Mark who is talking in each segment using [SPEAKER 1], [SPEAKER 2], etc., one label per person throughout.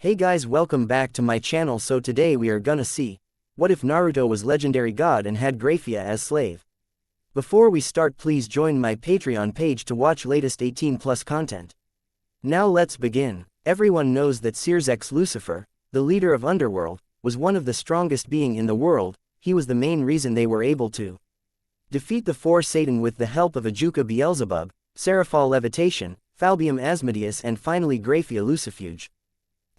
[SPEAKER 1] Hey guys, welcome back to my channel. So today we are gonna see, what if Naruto was legendary god and had GRAYFIA as slave? Before we start, please join my Patreon page to watch latest 18+ content. Now let's begin. Everyone knows that Sears Lucifer, the leader of Underworld, was one of the strongest being in the world. He was the main reason they were able to defeat the four Satan with the help of Ajuka Beelzebub, Seraphal Levitation, Falbium Asmodeus and finally GRAYFIA Lucifuge.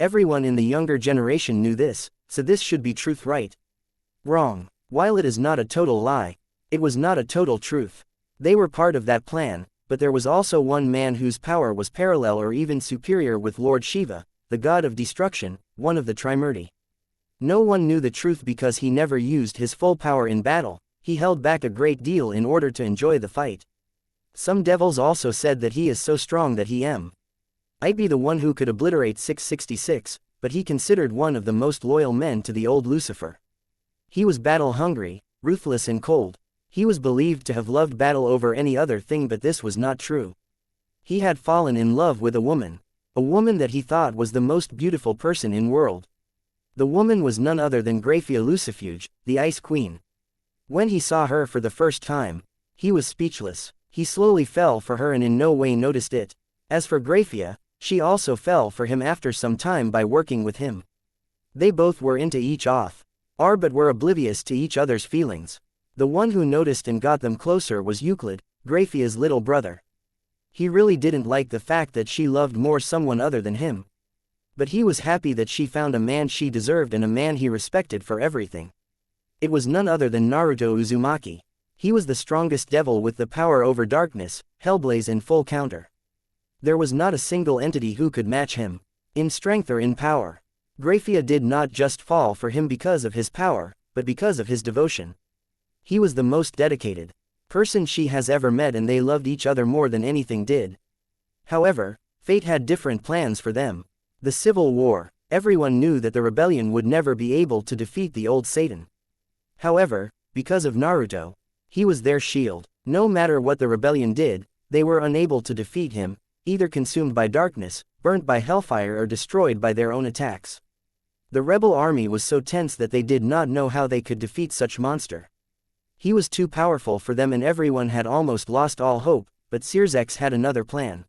[SPEAKER 1] Everyone in the younger generation knew this, so this should be truth, right? Wrong. While it is not a total lie, it was not a total truth. They were part of that plan, but there was also one man whose power was parallel or even superior with Lord Shiva, the god of destruction, one of the Trimurti. No one knew the truth because he never used his full power in battle. He held back a great deal in order to enjoy the fight. Some devils also said that he is so strong that he might be the one who could obliterate 666, but he considered one of the most loyal men to the old Lucifer. He was battle-hungry, ruthless and cold. He was believed to have loved battle over any other thing, but this was not true. He had fallen in love with a woman that he thought was the most beautiful person in world. The woman was none other than GRAYFIA Lucifuge, the Ice Queen. When he saw her for the first time, he was speechless. He slowly fell for her and in no way noticed it. As for GRAYFIA, she also fell for him after some time by working with him. They both were into each other, but were oblivious to each other's feelings. The one who noticed and got them closer was Euclid, GRAYFIA's little brother. He really didn't like the fact that she loved more someone other than him. But he was happy that she found a man she deserved and a man he respected for everything. It was none other than Naruto Uzumaki. He was the strongest devil with the power over darkness, Hellblaze in full counter. There was not a single entity who could match him, in strength or in power. GRAYFIA did not just fall for him because of his power, but because of his devotion. He was the most dedicated person she has ever met and they loved each other more than anything did. However, fate had different plans for them. The Civil War. Everyone knew that the rebellion would never be able to defeat the old Satan. However, because of Naruto, he was their shield. No matter what the rebellion did, they were unable to defeat him, either consumed by darkness, burnt by hellfire or destroyed by their own attacks. The rebel army was so tense that they did not know how they could defeat such monster. He was too powerful for them and everyone had almost lost all hope, but Sears had another plan.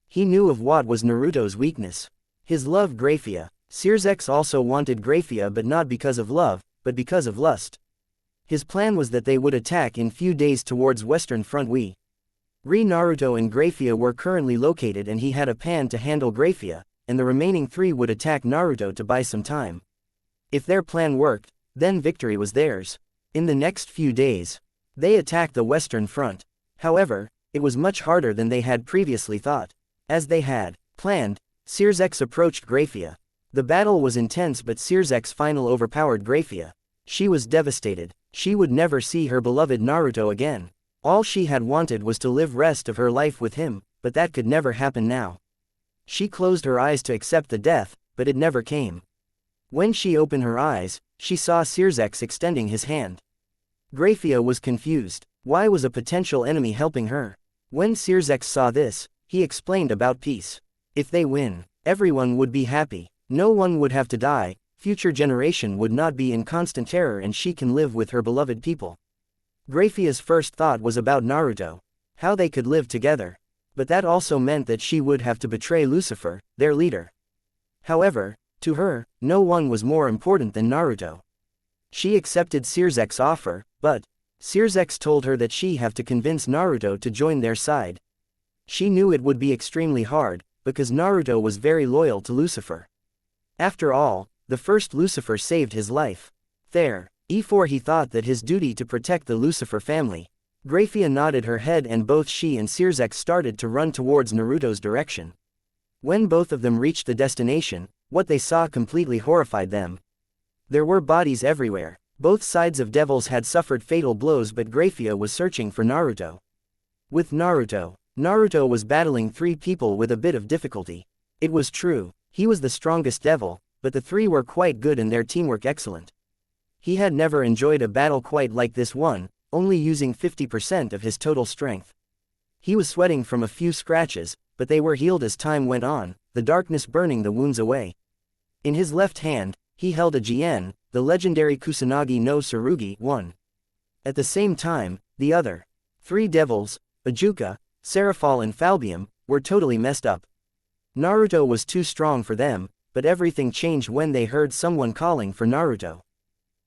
[SPEAKER 1] He knew of what was Naruto's weakness. His love GRAYFIA. Sears also wanted GRAYFIA but not because of love, but because of lust. His plan was that they would attack in few days towards Western Front. Naruto and GRAYFIA were currently located and he had a plan to handle GRAYFIA, and the remaining three would attack Naruto to buy some time. If their plan worked, then victory was theirs. In the next few days, they attacked the Western Front. However, it was much harder than they had previously thought. As they had planned, Sears approached GRAYFIA. The battle was intense but Sears finally overpowered GRAYFIA. She was devastated. She would never see her beloved Naruto again. All she had wanted was to live rest of her life with him, but that could never happen now. She closed her eyes to accept the death, but it never came. When she opened her eyes, she saw Sears extending his hand. GRAYFIA was confused. Why was a potential enemy helping her? When Sears saw this, he explained about peace. If they win, everyone would be happy. No one would have to die, future generation would not be in constant terror and she can live with her beloved people. GRAYFIA's first thought was about Naruto, how they could live together. But that also meant that she would have to betray Lucifer, their leader. However, to her, no one was more important than Naruto. She accepted Sears' offer, but Sears told her that she have to convince Naruto to join their side. She knew it would be extremely hard, because Naruto was very loyal to Lucifer. After all, the first Lucifer saved his life. Therefore he thought that his duty to protect the Lucifer family. GRAYFIA nodded her head and both she and Sears started to run towards Naruto's direction. When both of them reached the destination, what they saw completely horrified them. There were bodies everywhere. Both sides of devils had suffered fatal blows but GRAYFIA was searching for Naruto. With Naruto was battling three people with a bit of difficulty. It was true, he was the strongest devil, but the three were quite good and their teamwork excellent. He had never enjoyed a battle quite like this one, only using 50% of his total strength. He was sweating from a few scratches, but they were healed as time went on, the darkness burning the wounds away. In his left hand, he held a Jien, the legendary Kusanagi no Tsurugi one. At the same time, the other three devils, Ajuka, Seraphol and Falbium, were totally messed up. Naruto was too strong for them, but everything changed when they heard someone calling for Naruto.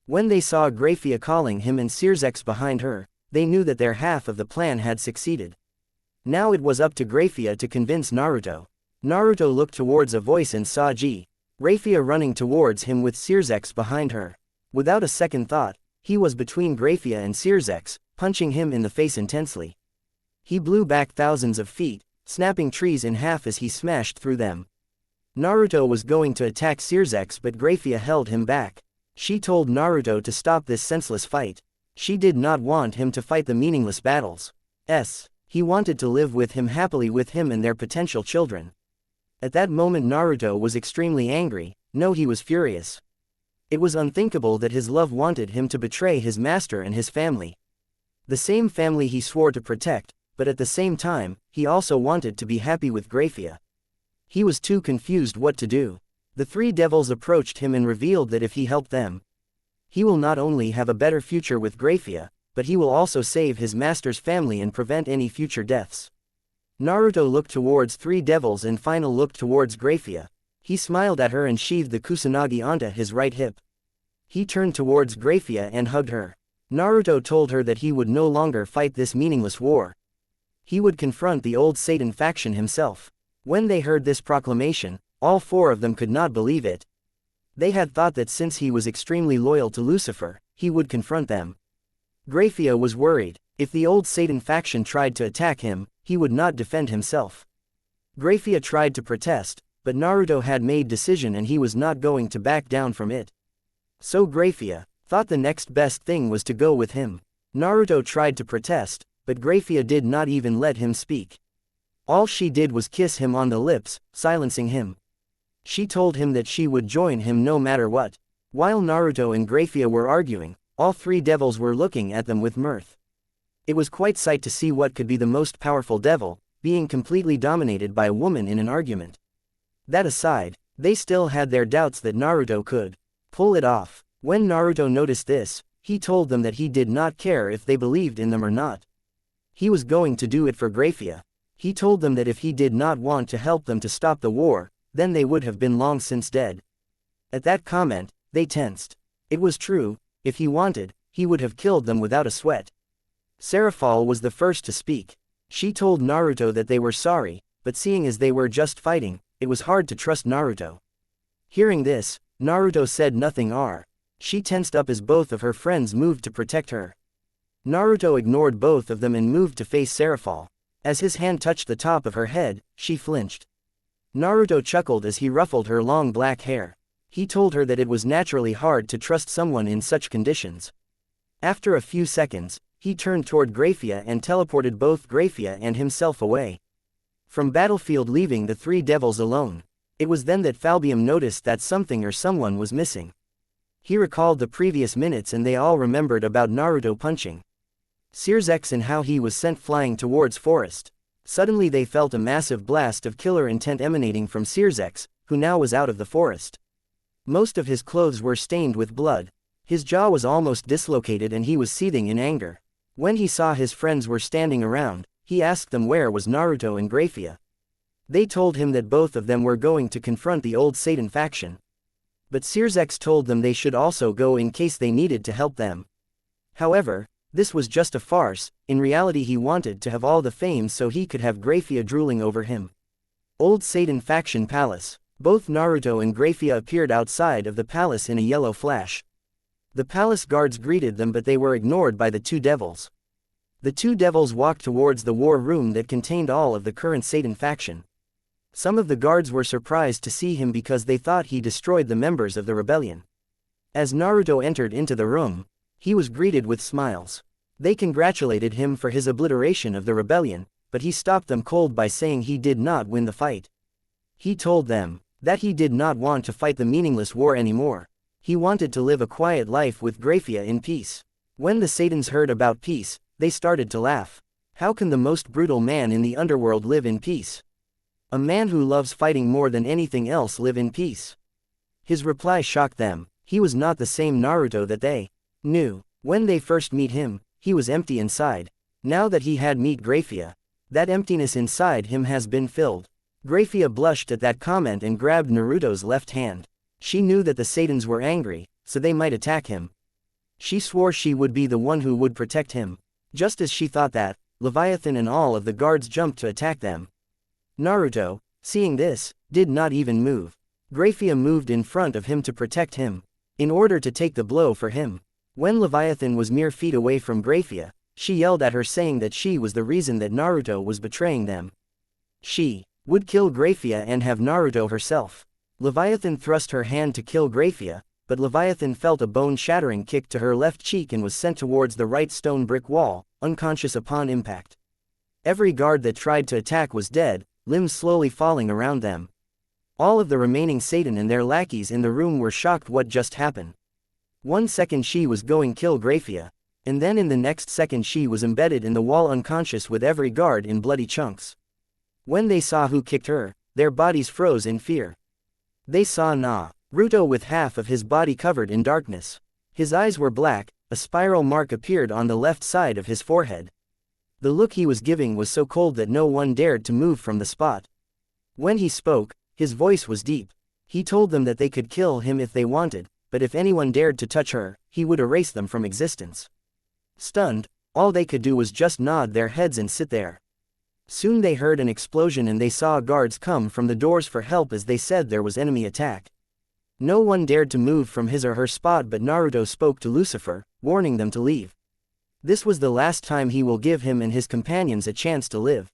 [SPEAKER 1] When they saw GRAYFIA calling him and Circex behind her, they knew that their half of the plan had succeeded. Now it was up to GRAYFIA to convince Naruto. Naruto looked towards a voice and saw GRAYFIA running towards him with Circex behind her. Without a second thought, he was between GRAYFIA and Circex, punching him in the face intensely. He blew back thousands of feet, snapping trees in half as he smashed through them. Naruto was going to attack Circex, but GRAYFIA held him back. She told Naruto to stop this senseless fight. She did not want him to fight the meaningless battles. He wanted to live with him happily with him and their potential children. At that moment Naruto was extremely angry. No, he was furious. It was unthinkable that his love wanted him to betray his master and his family. The same family he swore to protect, but at the same time, he also wanted to be happy with GRAYFIA. He was too confused what to do. The three devils approached him and revealed that if he helped them, he will not only have a better future with GRAYFIA, but he will also save his master's family and prevent any future deaths. Naruto looked towards three devils and finally looked towards GRAYFIA. He smiled at her and sheathed the Kusanagi onto his right hip. He turned towards GRAYFIA and hugged her. Naruto told her that he would no longer fight this meaningless war. He would confront the old Satan faction himself. When they heard this proclamation, all four of them could not believe it. They had thought that since he was extremely loyal to Lucifer, he would confront them. GRAYFIA was worried. If the old Satan faction tried to attack him, he would not defend himself. GRAYFIA tried to protest, but Naruto had made decision and he was not going to back down from it. So GRAYFIA thought the next best thing was to go with him. Naruto tried to protest, but GRAYFIA did not even let him speak. All she did was kiss him on the lips, silencing him. She told him that she would join him no matter what. While Naruto and GRAYFIA were arguing, all three devils were looking at them with mirth. It was quite sight to see what could be the most powerful devil, being completely dominated by a woman in an argument. That aside, they still had their doubts that Naruto could pull it off. When Naruto noticed this, he told them that he did not care if they believed in them or not. He was going to do it for GRAYFIA. He told them that if he did not want to help them to stop the war, then they would have been long since dead. At that comment, they tensed. It was true, if he wanted, he would have killed them without a sweat. Seraphol was the first to speak. She told Naruto that they were sorry, but seeing as they were just fighting, it was hard to trust Naruto. Hearing this, Naruto said nothing. She tensed up as both of her friends moved to protect her. Naruto ignored both of them and moved to face Seraphol. As his hand touched the top of her head, she flinched. Naruto chuckled as he ruffled her long black hair. He told her that it was naturally hard to trust someone in such conditions. After a few seconds, he turned toward GRAYFIA and teleported both GRAYFIA and himself away from battlefield, leaving the three devils alone. It was then that Falbium noticed that something or someone was missing. He recalled the previous minutes and they all remembered about Naruto punching Circex and how he was sent flying towards forest. Suddenly they felt a massive blast of killer intent emanating from Circex, who now was out of the forest. Most of his clothes were stained with blood. His jaw was almost dislocated and he was seething in anger. When he saw his friends were standing around, he asked them where was Naruto and GRAYFIA. They told him that both of them were going to confront the old Satan faction. But Circex told them they should also go in case they needed to help them. However, this was just a farce. In reality he wanted to have all the fame so he could have GRAYFIA drooling over him. Old Satan Faction Palace. Both Naruto and GRAYFIA appeared outside of the palace in a yellow flash. The palace guards greeted them but they were ignored by the two devils. The two devils walked towards the war room that contained all of the current Satan faction. Some of the guards were surprised to see him because they thought he destroyed the members of the rebellion. As Naruto entered into the room, he was greeted with smiles. They congratulated him for his obliteration of the rebellion, but he stopped them cold by saying he did not win the fight. He told them that he did not want to fight the meaningless war anymore. He wanted to live a quiet life with GRAYFIA in peace. When the Satans heard about peace, they started to laugh. How can the most brutal man in the underworld live in peace? A man who loves fighting more than anything else live in peace? His reply shocked them. He was not the same Naruto that they knew. When they first meet him, he was empty inside. Now that he had met GRAYFIA, that emptiness inside him has been filled. GRAYFIA blushed at that comment and grabbed Naruto's left hand. She knew that the Saiyans were angry, so they might attack him. She swore she would be the one who would protect him. Just as she thought that, Leviathan and all of the guards jumped to attack them. Naruto, seeing this, did not even move. GRAYFIA moved in front of him to protect him, in order to take the blow for him. When Leviathan was mere feet away from GRAYFIA, she yelled at her saying that she was the reason that Naruto was betraying them. She would kill GRAYFIA and have Naruto herself. Leviathan thrust her hand to kill GRAYFIA, but Leviathan felt a bone-shattering kick to her left cheek and was sent towards the right stone brick wall, unconscious upon impact. Every guard that tried to attack was dead, limbs slowly falling around them. All of the remaining Satan and their lackeys in the room were shocked what just happened. 1 second she was going kill GRAYFIA, and then in the next second she was embedded in the wall unconscious with every guard in bloody chunks. When they saw who kicked her, their bodies froze in fear. They saw Naruto with half of his body covered in darkness. His eyes were black, a spiral mark appeared on the left side of his forehead. The look he was giving was so cold that no one dared to move from the spot. When he spoke, his voice was deep. He told them that they could kill him if they wanted, but if anyone dared to touch her, he would erase them from existence. Stunned, all they could do was just nod their heads and sit there. Soon they heard an explosion and they saw guards come from the doors for help as they said there was enemy attack. No one dared to move from his or her spot, but Naruto spoke to Lucifer, warning them to leave. This was the last time he will give him and his companions a chance to live.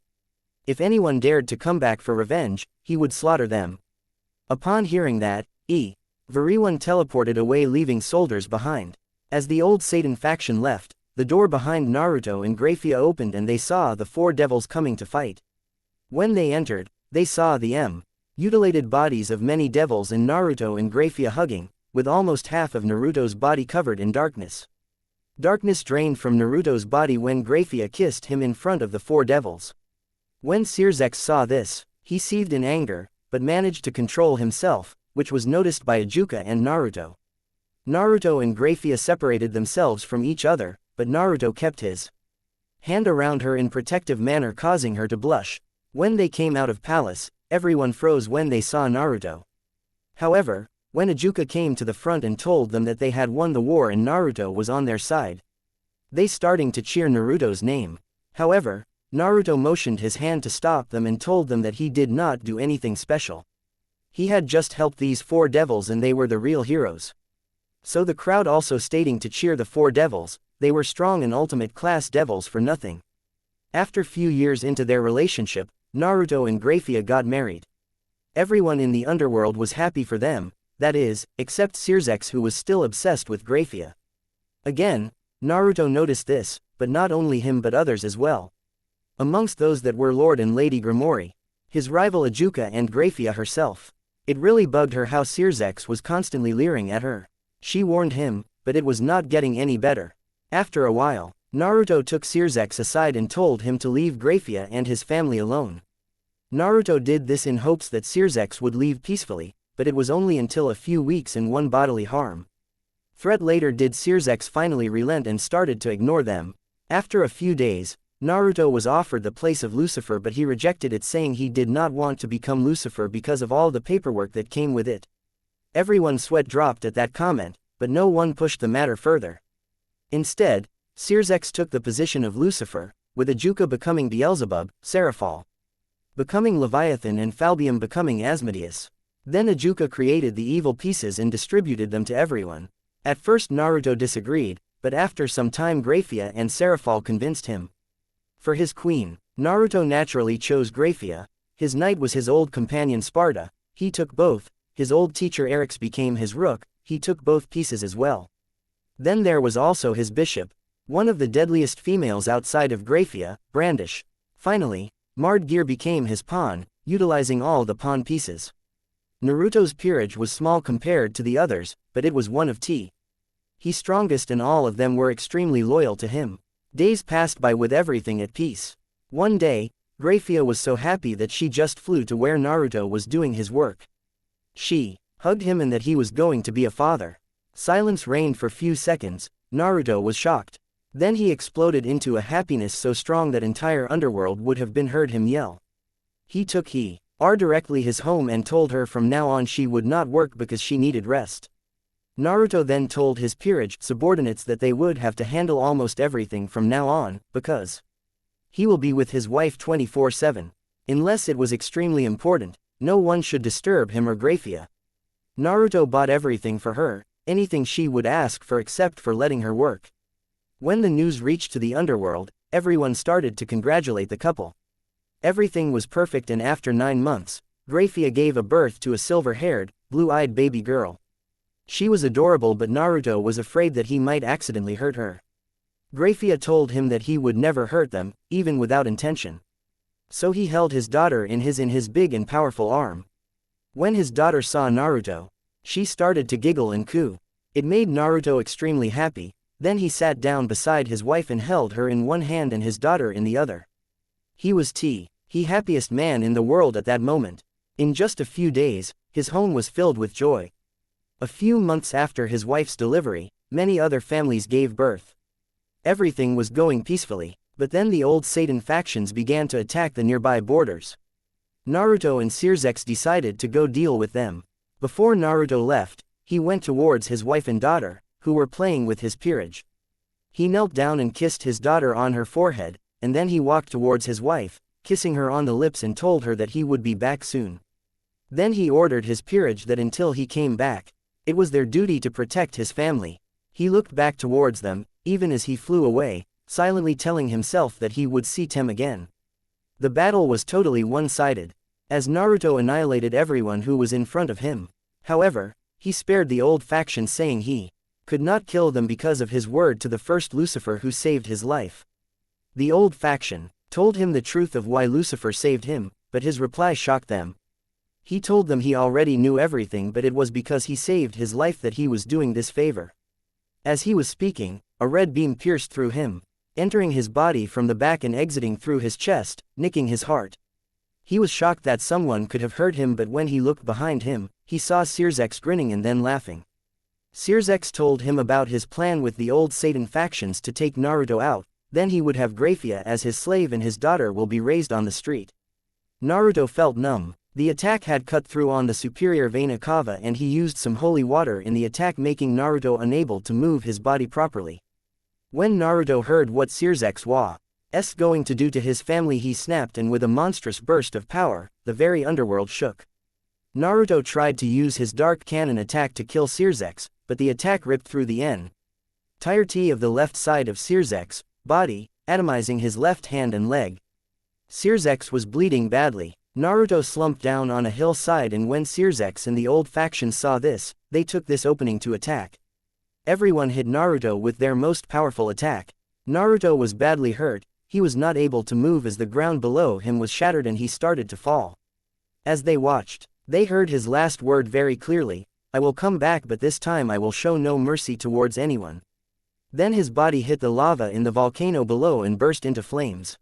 [SPEAKER 1] If anyone dared to come back for revenge, he would slaughter them. Upon hearing that, everyone teleported away, leaving soldiers behind. As the old Satan faction left, the door behind Naruto and GRAYFIA opened and they saw the 4 devils coming to fight. When they entered, they saw the mutilated bodies of many devils and Naruto and GRAYFIA hugging, with almost half of Naruto's body covered in darkness. Darkness drained from Naruto's body when GRAYFIA kissed him in front of the 4 devils. When Sirzex saw this, he seethed in anger, but managed to control himself, which was noticed by Ajuka and Naruto. Naruto and GRAYFIA separated themselves from each other, but Naruto kept his hand around her in protective manner, causing her to blush. When they came out of palace, everyone froze when they saw Naruto. However, when Ajuka came to the front and told them that they had won the war and Naruto was on their side, they starting to cheer Naruto's name. However, Naruto motioned his hand to stop them and told them that he did not do anything special. He had just helped these 4 devils and they were the real heroes. So the crowd also stating to cheer the 4 devils, they were strong and ultimate class devils for nothing. After few years into their relationship, Naruto and GRAYFIA got married. Everyone in the underworld was happy for them, that is, except Sirzex, who was still obsessed with GRAYFIA. Again, Naruto noticed this, but not only him but others as well. Amongst those that were Lord and Lady Grimori, his rival Ajuka and GRAYFIA herself. It really bugged her how Sirzex was constantly leering at her. She warned him, but it was not getting any better. After a while, Naruto took Sirzex aside and told him to leave GRAYFIA and his family alone. Naruto did this in hopes that Sirzex would leave peacefully, but it was only until a few weeks and one bodily harm threat later did Sirzex finally relent and started to ignore them. After a few days, Naruto was offered the place of Lucifer, but he rejected it, saying he did not want to become Lucifer because of all the paperwork that came with it. Everyone's sweat dropped at that comment, but no one pushed the matter further. Instead, Sirzex took the position of Lucifer, with Ajuka becoming Beelzebub, Seraphal becoming Leviathan and Falbium becoming Asmodeus. Then Ajuka created the evil pieces and distributed them to everyone. At first Naruto disagreed, but after some time GRAYFIA and Seraphal convinced him. For his queen, Naruto naturally chose GRAYFIA. His knight was his old companion Sparta, he took both. His old teacher Eryx became his rook, he took both pieces as well. Then there was also his bishop, one of the deadliest females outside of GRAYFIA, Brandish. Finally, Mardgear became his pawn, utilizing all the pawn pieces. Naruto's peerage was small compared to the others, but it was one of He's strongest and all of them were extremely loyal to him. Days passed by with everything at peace. One day, GRAYFIA was so happy that she just flew to where Naruto was doing his work. She hugged him and that he was going to be a father. Silence reigned for few seconds. Naruto was shocked. Then he exploded into a happiness so strong that entire underworld would have been heard him yell. He took her directly his home and told her from now on she would not work because she needed rest. Naruto then told his peerage subordinates that they would have to handle almost everything from now on, because he will be with his wife 24/7. Unless it was extremely important, no one should disturb him or GRAYFIA. Naruto bought everything for her, anything she would ask for except for letting her work. When the news reached to the underworld, everyone started to congratulate the couple. Everything was perfect and after 9 months, GRAYFIA gave a birth to a silver-haired, blue-eyed baby girl. She was adorable but Naruto was afraid that he might accidentally hurt her. GRAYFIA told him that he would never hurt them, even without intention. So he held his daughter in his big and powerful arm. When his daughter saw Naruto, she started to giggle and coo. It made Naruto extremely happy. Then he sat down beside his wife and held her in one hand and his daughter in the other. He was the happiest man in the world at that moment. In just a few days, his home was filled with joy. A few months after his wife's delivery, many other families gave birth. Everything was going peacefully, but then the old Satan factions began to attack the nearby borders. Naruto and Sirzex decided to go deal with them. Before Naruto left, he went towards his wife and daughter, who were playing with his peerage. He knelt down and kissed his daughter on her forehead, and then he walked towards his wife, kissing her on the lips and told her that he would be back soon. Then he ordered his peerage that until he came back, it was their duty to protect his family. He looked back towards them, even as he flew away, silently telling himself that he would see them again. The battle was totally one-sided, as Naruto annihilated everyone who was in front of him. However, he spared the old faction saying he could not kill them because of his word to the first Lucifer who saved his life. The old faction told him the truth of why Lucifer saved him, but his reply shocked them. He told them he already knew everything but it was because he saved his life that he was doing this favor. As he was speaking, a red beam pierced through him, entering his body from the back and exiting through his chest, nicking his heart. He was shocked that someone could have hurt him but when he looked behind him, he saw Sirzex grinning and then laughing. Sirzex told him about his plan with the old Satan factions to take Naruto out, then he would have GRAYFIA as his slave and his daughter will be raised on the street. Naruto felt numb. The attack had cut through on the superior vein cava and he used some holy water in the attack making Naruto unable to move his body properly. When Naruto heard what Sirzex was going to do to his family he snapped and with a monstrous burst of power, the very underworld shook. Naruto tried to use his dark cannon attack to kill Sirzex, but the attack ripped through the entirety of the left side of Sirzex's body, atomizing his left hand and leg. Sirzex was bleeding badly. Naruto slumped down on a hillside and when Sirzex and the old faction saw this, they took this opening to attack. Everyone hit Naruto with their most powerful attack. Naruto was badly hurt, he was not able to move as the ground below him was shattered and he started to fall. As they watched, they heard his last word very clearly, "I will come back but this time I will show no mercy towards anyone." Then his body hit the lava in the volcano below and burst into flames.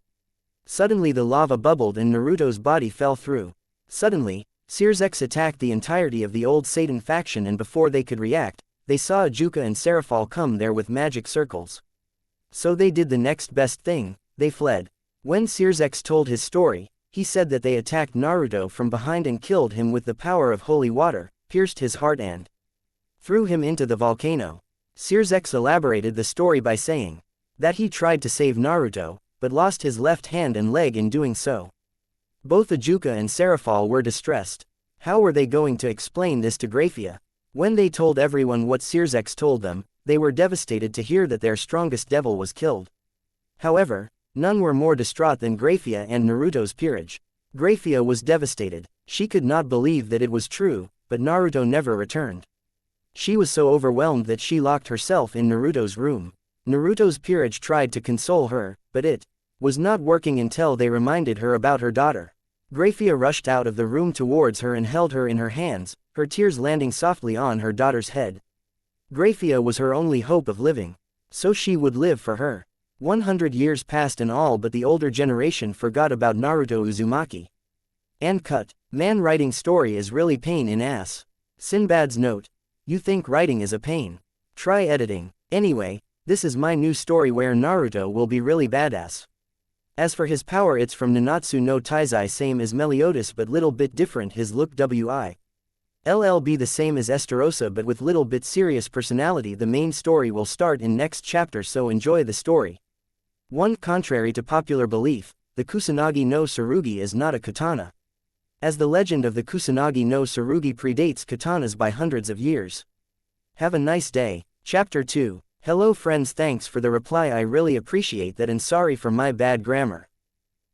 [SPEAKER 1] Suddenly the lava bubbled and Naruto's body fell through. Suddenly, Sirzex attacked the entirety of the old Satan faction and before they could react, they saw Ajuka and Serafal come there with magic circles. So they did the next best thing, they fled. When Sirzex told his story, he said that they attacked Naruto from behind and killed him with the power of holy water, pierced his heart and threw him into the volcano. Sirzex elaborated the story by saying that he tried to save Naruto, but lost his left hand and leg in doing so. Both Ajuka and Serafal were distressed. How were they going to explain this to GRAYFIA? When they told everyone what Sirzex told them, they were devastated to hear that their strongest devil was killed. However, none were more distraught than GRAYFIA and Naruto's peerage. GRAYFIA was devastated. She could not believe that it was true, but Naruto never returned. She was so overwhelmed that she locked herself in Naruto's room. Naruto's peerage tried to console her, but it was not working until they reminded her about her daughter. GRAYFIA rushed out of the room towards her and held her in her hands, her tears landing softly on her daughter's head. GRAYFIA was her only hope of living. So she would live for her. 100 years passed and all but the older generation forgot about Naruto Uzumaki. And cut. Man writing story is really pain in ass. Sinbad's note. You think writing is a pain. Try editing. Anyway, this is my new story where Naruto will be really badass. As for his power, it's from Nanatsu no Taizai, same as Meliodas but little bit different. His look WILLB the same as Esterosa but with little bit serious personality. The main story will start in next chapter, so enjoy the story. 1. Contrary to popular belief, the Kusanagi no Tsurugi is not a katana. As the legend of the Kusanagi no Tsurugi predates katanas by hundreds of years. Have a nice day. Chapter 2. Hello friends, thanks for the reply, I really appreciate that and sorry for my bad grammar.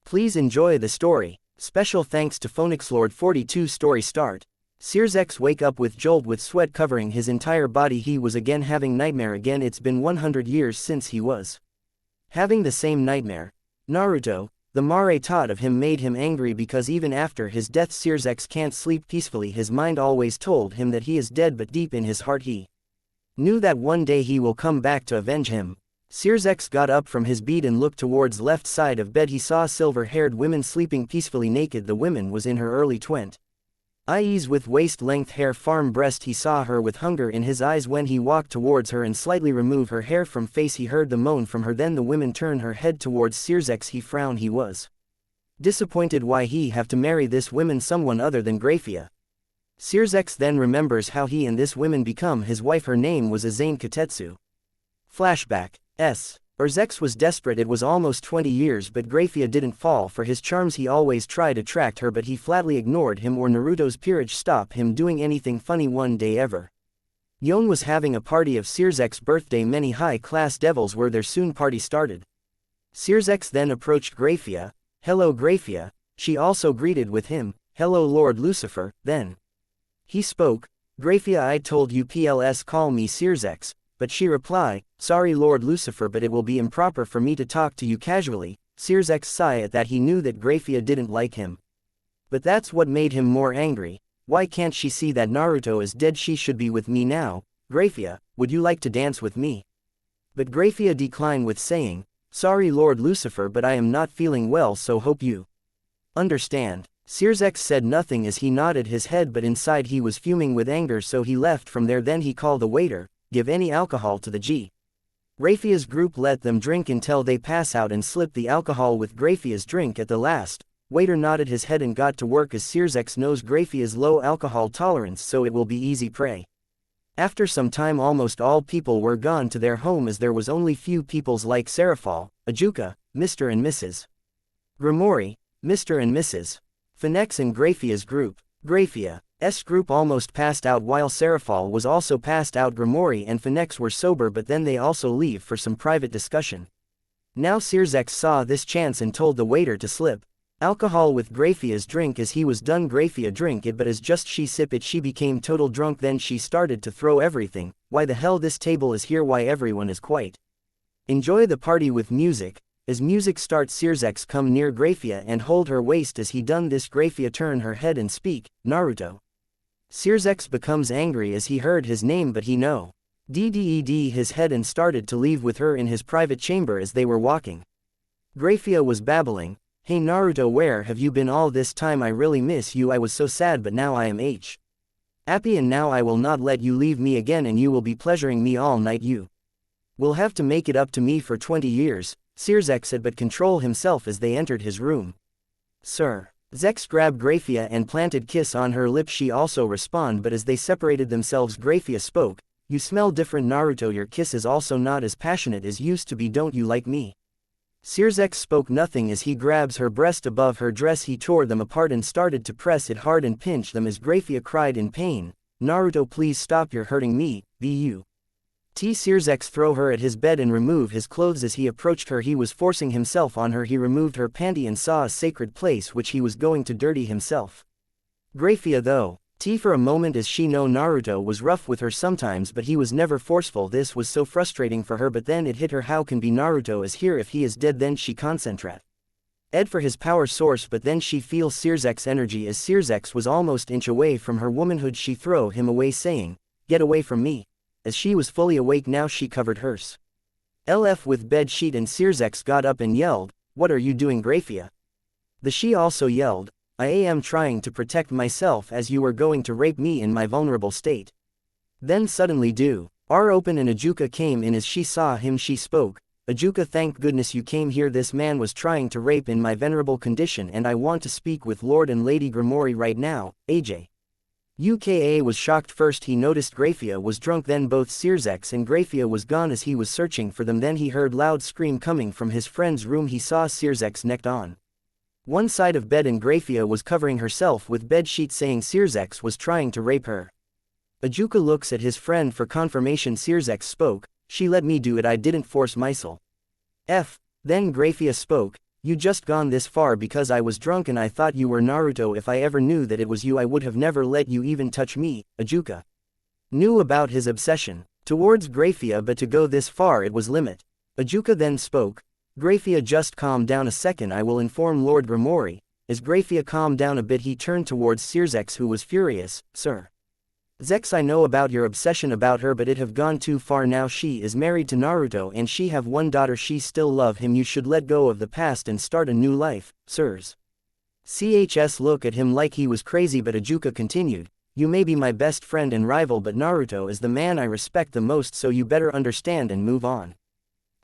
[SPEAKER 1] Please enjoy the story. Special thanks to PhoenixLord 42. Story start. Sears wake up with jolt with sweat covering his entire body. He was again having nightmare again. It's been 100 years since he was having the same nightmare. Naruto, the Mare taught of him, made him angry because even after his death Sears can't sleep peacefully. His mind always told him that he is dead, but deep in his heart he knew that one day he will come back to avenge him. Sears got up from his bed and looked towards left side of bed. He saw silver-haired women sleeping peacefully naked. The woman was in her early 20s with waist-length hair, farm breast. He saw her with hunger in his eyes. When he walked towards her and slightly removed her hair from face, he heard the moan from her. Then the woman turned her head towards Sears. He frowned. He was disappointed. Why he have to marry this woman, someone other than GRAYFIA? Sears then remembers how he and this woman become his wife. Her name was Azane Katetsu. Flashback. Zex was desperate. It was almost 20 years but GRAYFIA didn't fall for his charms. He always tried to attract her but he flatly ignored him or Naruto's peerage stop him doing anything funny. One day Yon was having a party of Sears' birthday. Many high-class devils were there. Soon party started. Sears then approached GRAYFIA. Hello GRAYFIA. She also greeted with him. Hello Lord Lucifer. Then he spoke. GRAYFIA, I told you PLS call me Sears. But she replied, sorry Lord Lucifer, but it will be improper for me to talk to you casually. Sears sighed at that. He knew that GRAYFIA didn't like him. But that's what made him more angry. Why can't she see that Naruto is dead? She should be with me now. GRAYFIA, would you like to dance with me? But GRAYFIA declined with saying, sorry Lord Lucifer, but I am not feeling well, so hope you understand. Sears said nothing as he nodded his head, but inside he was fuming with anger, so he left from there. Then he called the waiter. Give any alcohol to the GRAYFIA's group. Let them drink until they pass out and slip the alcohol with GRAYFIA's drink at the last. Waiter nodded his head and got to work as Sears knows GRAYFIA's low alcohol tolerance, so it will be easy prey. After some time almost all people were gone to their home as there was only few peoples like Serafal, Ajuka, Mr. and Mrs. Grimori, Mr. and Mrs. Phoenix and GRAYFIA's group. GRAYFIA's group almost passed out while Serafal was also passed out. Grimori and Phoenix were sober but then they also leave for some private discussion. Now Sears saw this chance and told the waiter to slip alcohol with GRAYFIA's drink. As he was done, GRAYFIA drank it, but as just she sip it she became total drunk. Then she started to throw everything. Why the hell this table is here? Why everyone is quite enjoy the party with music. As music starts Sears come near GRAYFIA and hold her waist. As he done this GRAYFIA turn her head and speak, Naruto. Sears becomes angry as he heard his name but he nodded his head and started to leave with her in his private chamber. As they were walking, GRAYFIA was babbling, hey Naruto, where have you been all this time? I really miss you. I was so sad but now I am happy and now I will not let you leave me again and you will be pleasuring me all night. You will have to make it up to me for 20 years. Sears said but control himself as they entered his room. Sir. Zex grabbed GRAYFIA and planted kiss on her lips. She also responded but as they separated themselves GRAYFIA spoke, you smell different Naruto, your kiss is also not as passionate as used to be. Don't you like me? Sears spoke nothing as he grabs her breast above her dress. He tore them apart and started to press it hard and pinch them as GRAYFIA cried in pain, Naruto please stop, you're hurting me. Sears throw her at his bed and remove his clothes. As he approached her he was forcing himself on her. He removed her panty and saw a sacred place which he was going to dirty himself. GRAYFIA though, for a moment as she know Naruto was rough with her sometimes but he was never forceful. This was so frustrating for her but then it hit her, how can be Naruto is here if he is dead? Then she concentrate for his power source but then she feels Sears energy as Sears was almost inch away from her womanhood. She throw him away saying, get away from me. As she was fully awake now she covered hers LF with bed sheet and Sears got up and yelled, what are you doing GRAYFIA? The she also yelled, I am trying to protect myself as you were going to rape me in my vulnerable state. Then suddenly door opened and Ajuka came in. As she saw him she spoke, Ajuka, thank goodness you came here. This man was trying to rape in my venerable condition and I want to speak with Lord and Lady Grimoire right now, AJ. UKA was shocked. First he noticed GRAYFIA was drunk, then both Sirzex and GRAYFIA was gone. As he was searching for them then he heard loud scream coming from his friend's room. He saw Sirzex necked on one side of bed and GRAYFIA was covering herself with bed sheets saying Sirzex was trying to rape her. Ajuka looks at his friend for confirmation. Sirzex spoke, she let me do it, I didn't force myself. Then GRAYFIA spoke, you just gone this far because I was drunk and I thought you were Naruto. If I ever knew that it was you I would have never let you even touch me. Ajuka knew about his obsession towards GRAYFIA, but to go this far it was limit. Ajuka then spoke, GRAYFIA just calm down a second, I will inform Lord Grimoire. As GRAYFIA calmed down a bit he turned towards Sirzex who was furious, Sir Zex, I know about your obsession about her but it have gone too far now. She is married to Naruto and she have one daughter. She still love him. You should let go of the past and start a new life, sirs. CHS look at him like he was crazy but Ajuka continued, you may be my best friend and rival but Naruto is the man I respect the most, so you better understand and move on.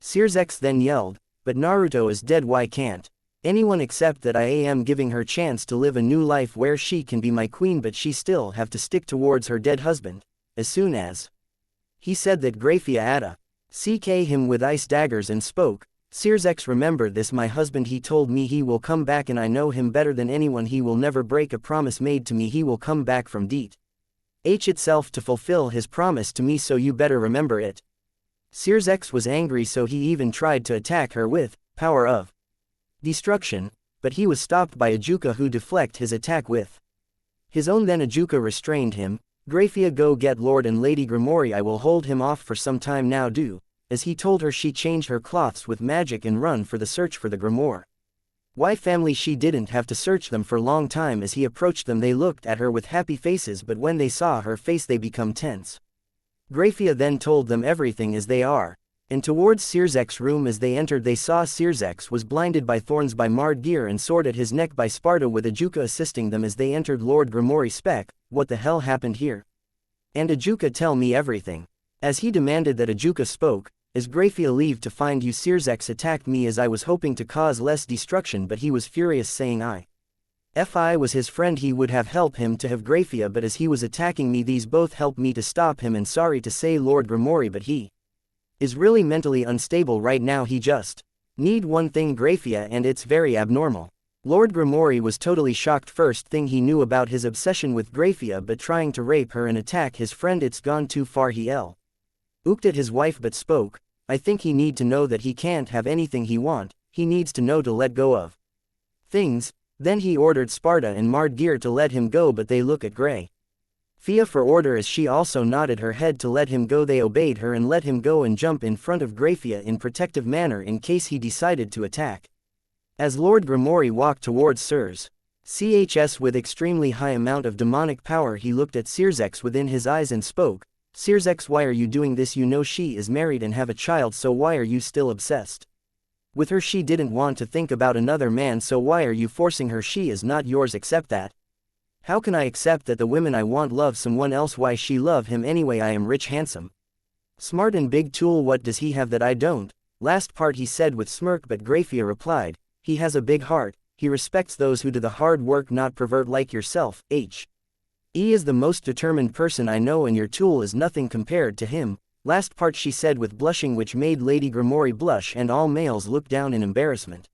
[SPEAKER 1] Sirzex then yelled, but Naruto is dead, why can't anyone accept that I am giving her chance to live a new life where she can be my queen but she still have to stick towards her dead husband? As soon as he said that GRAYFIA atta CK him with ice daggers and spoke, Sirzex, remember this, my husband, he told me he will come back and I know him better than anyone. He will never break a promise made to me. He will come back from Det H itself to fulfill his promise to me, so you better remember it. Sirzex was angry so he even tried to attack her with power of destruction, but he was stopped by Ajuka who deflect his attack with his own. Then Ajuka restrained him, GRAYFIA, go get Lord and Lady Grimoire, I will hold him off for some time now. As he told her she changed her cloths with magic and run for the search for the Grimoire. Why family, she didn't have to search them for long time. As he approached them they looked at her with happy faces but when they saw her face they become tense. GRAYFIA then told them everything as they are. And towards Sirzek's room. As they entered they saw Sirzek was blinded by thorns by Mardgear and sword at his neck by Sparta, with Ajuka assisting them. As they entered Lord Grimoire spec, what the hell happened here? And Ajuka, tell me everything. As he demanded that Ajuka spoke, as GRAYFIA leave to find you, Sirzek attacked me as I was hoping to cause less destruction, but he was furious saying if I was his friend he would have helped him to have GRAYFIA, but as he was attacking me these both helped me to stop him. And sorry to say Lord Grimoire, but he is really mentally unstable right now. He just need one thing, GRAYFIA, and it's very abnormal. Lord Grimoire was totally shocked. First thing he knew about his obsession with GRAYFIA, but trying to rape her and attack his friend, it's gone too far. He looked at his wife but spoke, I think he need to know that he can't have anything he want, he needs to know to let go of things. Then he ordered Sparta and Mardgear to let him go, but they look at GRAYFIA for order. As she also nodded her head to let him go, they obeyed her and let him go and jump in front of GRAYFIA in protective manner in case he decided to attack. As Lord Grimoire walked towards Sirs CHS with extremely high amount of demonic power, he looked at Sirzek within his eyes and spoke, Sirzek, why are you doing this? You know she is married and have a child, so why are you still obsessed with her? She didn't want to think about another man, so why are you forcing her? She is not yours. Accept that. How can I accept that the women I want love someone else? Why she love him anyway? I am rich, handsome, smart and big tool. What does he have that I don't? Last part he said with smirk, but GRAYFIA replied, he has a big heart, he respects those who do the hard work, not pervert like yourself. He is the most determined person I know and your tool is nothing compared to him. Last part she said with blushing, which made Lady Grimoire blush and all males look down in embarrassment.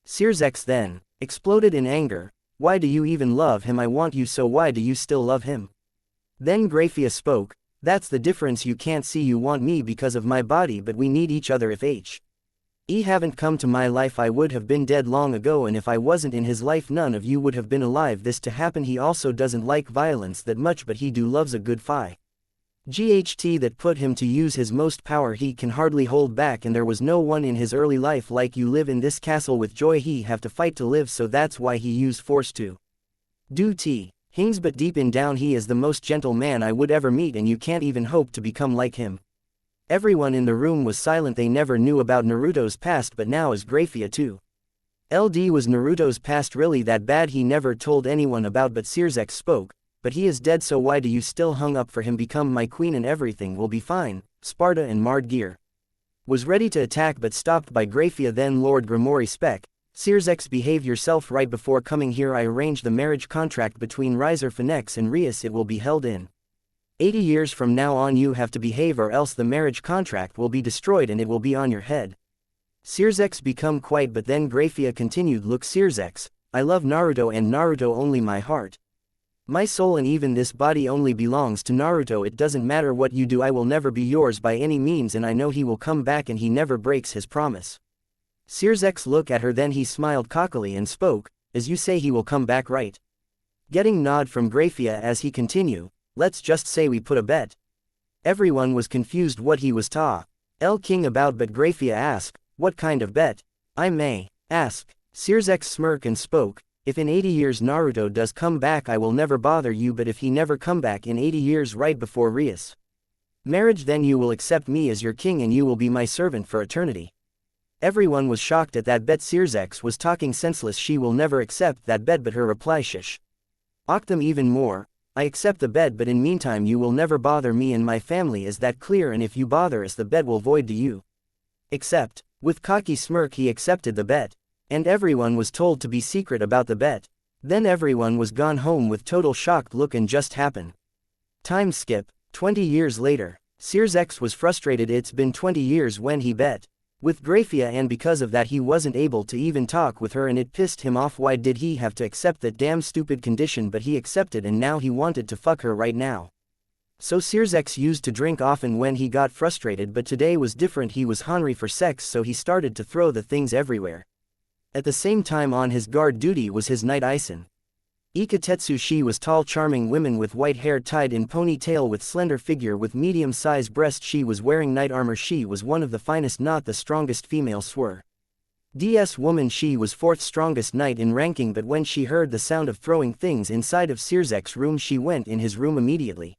[SPEAKER 1] Sirzek then exploded in anger, why do you even love him? I want you, so why do you still love him? Then GRAYFIA spoke, that's the difference, you can't see you want me because of my body, but we need each other. If he haven't come to my life I would have been dead long ago, and if I wasn't in his life none of you would have been alive this to happen. He also doesn't like violence that much, but he do loves a good fight. GHT that put him to use his most power. He can hardly hold back, and there was no one in his early life like you. Live in this castle with joy, he have to fight to live, so that's why he used force to do things, but deep in down he is the most gentle man I would ever meet, and you can't even hope to become like him. Everyone in the room was silent. They never knew about Naruto's past, but now as GRAYFIA too LD was Naruto's past really that bad he never told anyone about but Sirzex spoke, but he is dead so why do you still hung up for him become my queen and everything will be fine. Sparta and Mard Gear was ready to attack but stopped by GRAYFIA then Lord Grimoire spec. Sirzex behave yourself right before coming here I arranged the marriage contract between Riser Phoenix and Rias it will be held in 80 years from now on you have to behave or else the marriage contract will be destroyed and it will be on your head. Sirzex become quiet but then GRAYFIA continued look Sirzex, I love Naruto and Naruto only my heart. My soul and even this body only belongs to Naruto it doesn't matter what you do I will never be yours by any means and I know he will come back and he never breaks his promise. Sirzex looked at her then he smiled cockily and spoke, as you say he will come back right? Getting nod from GRAYFIA as he continued, let's just say we put a bet. Everyone was confused what he was King about but GRAYFIA asked, what kind of bet? I may ask. Sirzex smirked and spoke, if in 80 years Naruto does come back I will never bother you but if he never come back in 80 years right before Rias marriage then you will accept me as your king and you will be my servant for eternity. Everyone was shocked at that bet Sirzex was talking senseless she will never accept that bet but her reply shish. Octum even more, I accept the bet but in meantime you will never bother me and my family is that clear and if you bother us the bet will void to you. Accept. With cocky smirk he accepted the bet. And everyone was told to be secret about the bet. Then everyone was gone home with total shocked look and just happened. Time skip, 20 years later. Sirzex was frustrated it's been 20 years when he bet with GRAYFIA and because of that he wasn't able to even talk with her and it pissed him off why did he have to accept that damn stupid condition but he accepted and now he wanted to fuck her right now. So Sirzex used to drink often when he got frustrated but today was different he was hungry for sex so he started to throw the things everywhere. At the same time on his guard duty was his knight Isen. Ikatetsu she was tall charming woman with white hair tied in ponytail with slender figure with medium-sized breast she was wearing knight armor she was one of the finest not the strongest female swere. DS woman she was fourth strongest knight in ranking but when she heard the sound of throwing things inside of Sirzek's room she went in his room immediately.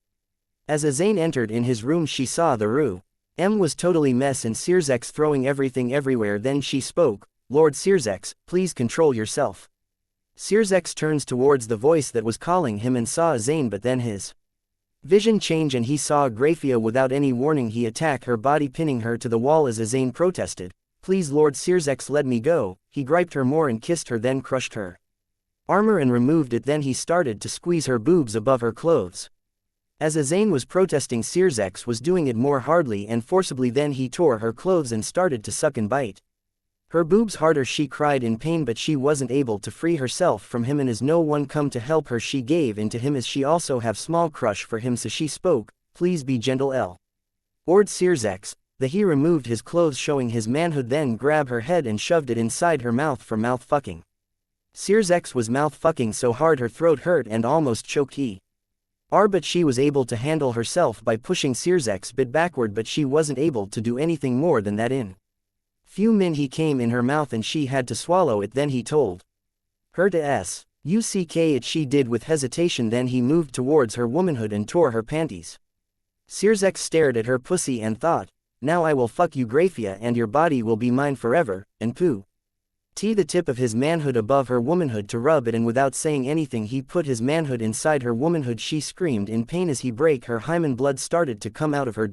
[SPEAKER 1] As Azane entered in his room she saw the room was totally mess and Sirzex throwing everything everywhere then she spoke, Lord Sirzex, please control yourself. Sirzex turns towards the voice that was calling him and saw Azane but then his vision changed and he saw GRAYFIA without any warning he attacked her body pinning her to the wall as Azane protested, please Lord Sirzex let me go, he griped her more and kissed her then crushed her armor and removed it then he started to squeeze her boobs above her clothes. As Azane was protesting Sirzex was doing it more hardly and forcibly then he tore her clothes and started to suck and bite her boobs harder she cried in pain but she wasn't able to free herself from him and as no one come to help her she gave in to him as she also have small crush for him so she spoke, please be gentle Lord Sirzex, he removed his clothes showing his manhood then grabbed her head and shoved it inside her mouth for mouth fucking. Sirzex was mouth fucking so hard her throat hurt and almost choked but she was able to handle herself by pushing Sirzex bit backward but she wasn't able to do anything more than that in few min he came in her mouth and she had to swallow it then he told her to uck it she did with hesitation then he moved towards her womanhood and tore her panties. Sirzex stared at her pussy and thought, now I will fuck you GRAYFIA and your body will be mine forever, and the tip of his manhood above her womanhood to rub it and without saying anything he put his manhood inside her womanhood she screamed in pain as he break her hymen blood started to come out of her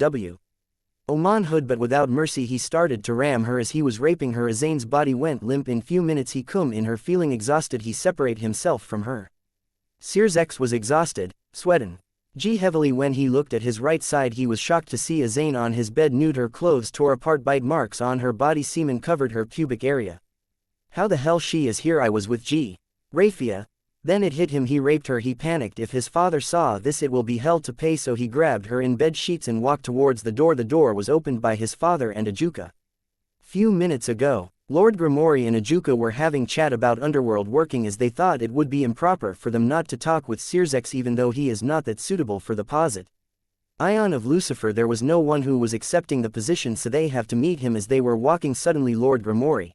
[SPEAKER 1] manhood but without mercy he started to ram her as he was raping her Azane's body went limp in few minutes he come in her feeling exhausted he separate himself from her. Sirzex was exhausted, sweating heavily when he looked at his right side he was shocked to see Azane on his bed nude her clothes tore apart bite marks on her body semen covered her pubic area. How the hell she is here I was with GRAYFIA. Then it hit him he raped her he panicked if his father saw this it will be hell to pay so he grabbed her in bed sheets and walked towards the door was opened by his father and Ajuka. Few minutes ago, Lord Grimoire and Ajuka were having chat about underworld working as they thought it would be improper for them not to talk with Sirzex even though he is not that suitable for the posit. Ion of Lucifer there was no one who was accepting the position so they have to meet him as they were walking suddenly Lord Grimoire.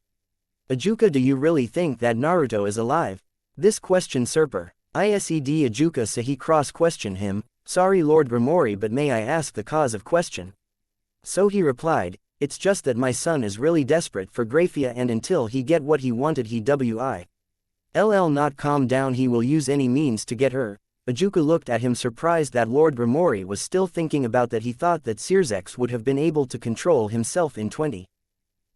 [SPEAKER 1] Ajuka do you really think that Naruto is alive? This question Serper. Ised Ajuka so he cross-questioned him, sorry Lord Grimoire but may I ask the cause of question? So he replied, it's just that my son is really desperate for GRAYFIA, and until he get what he wanted he will not calm down, he will use any means to get her. Ajuka looked at him surprised that Lord Grimoire was still thinking about that. He thought that Sirzex would have been able to control himself in 20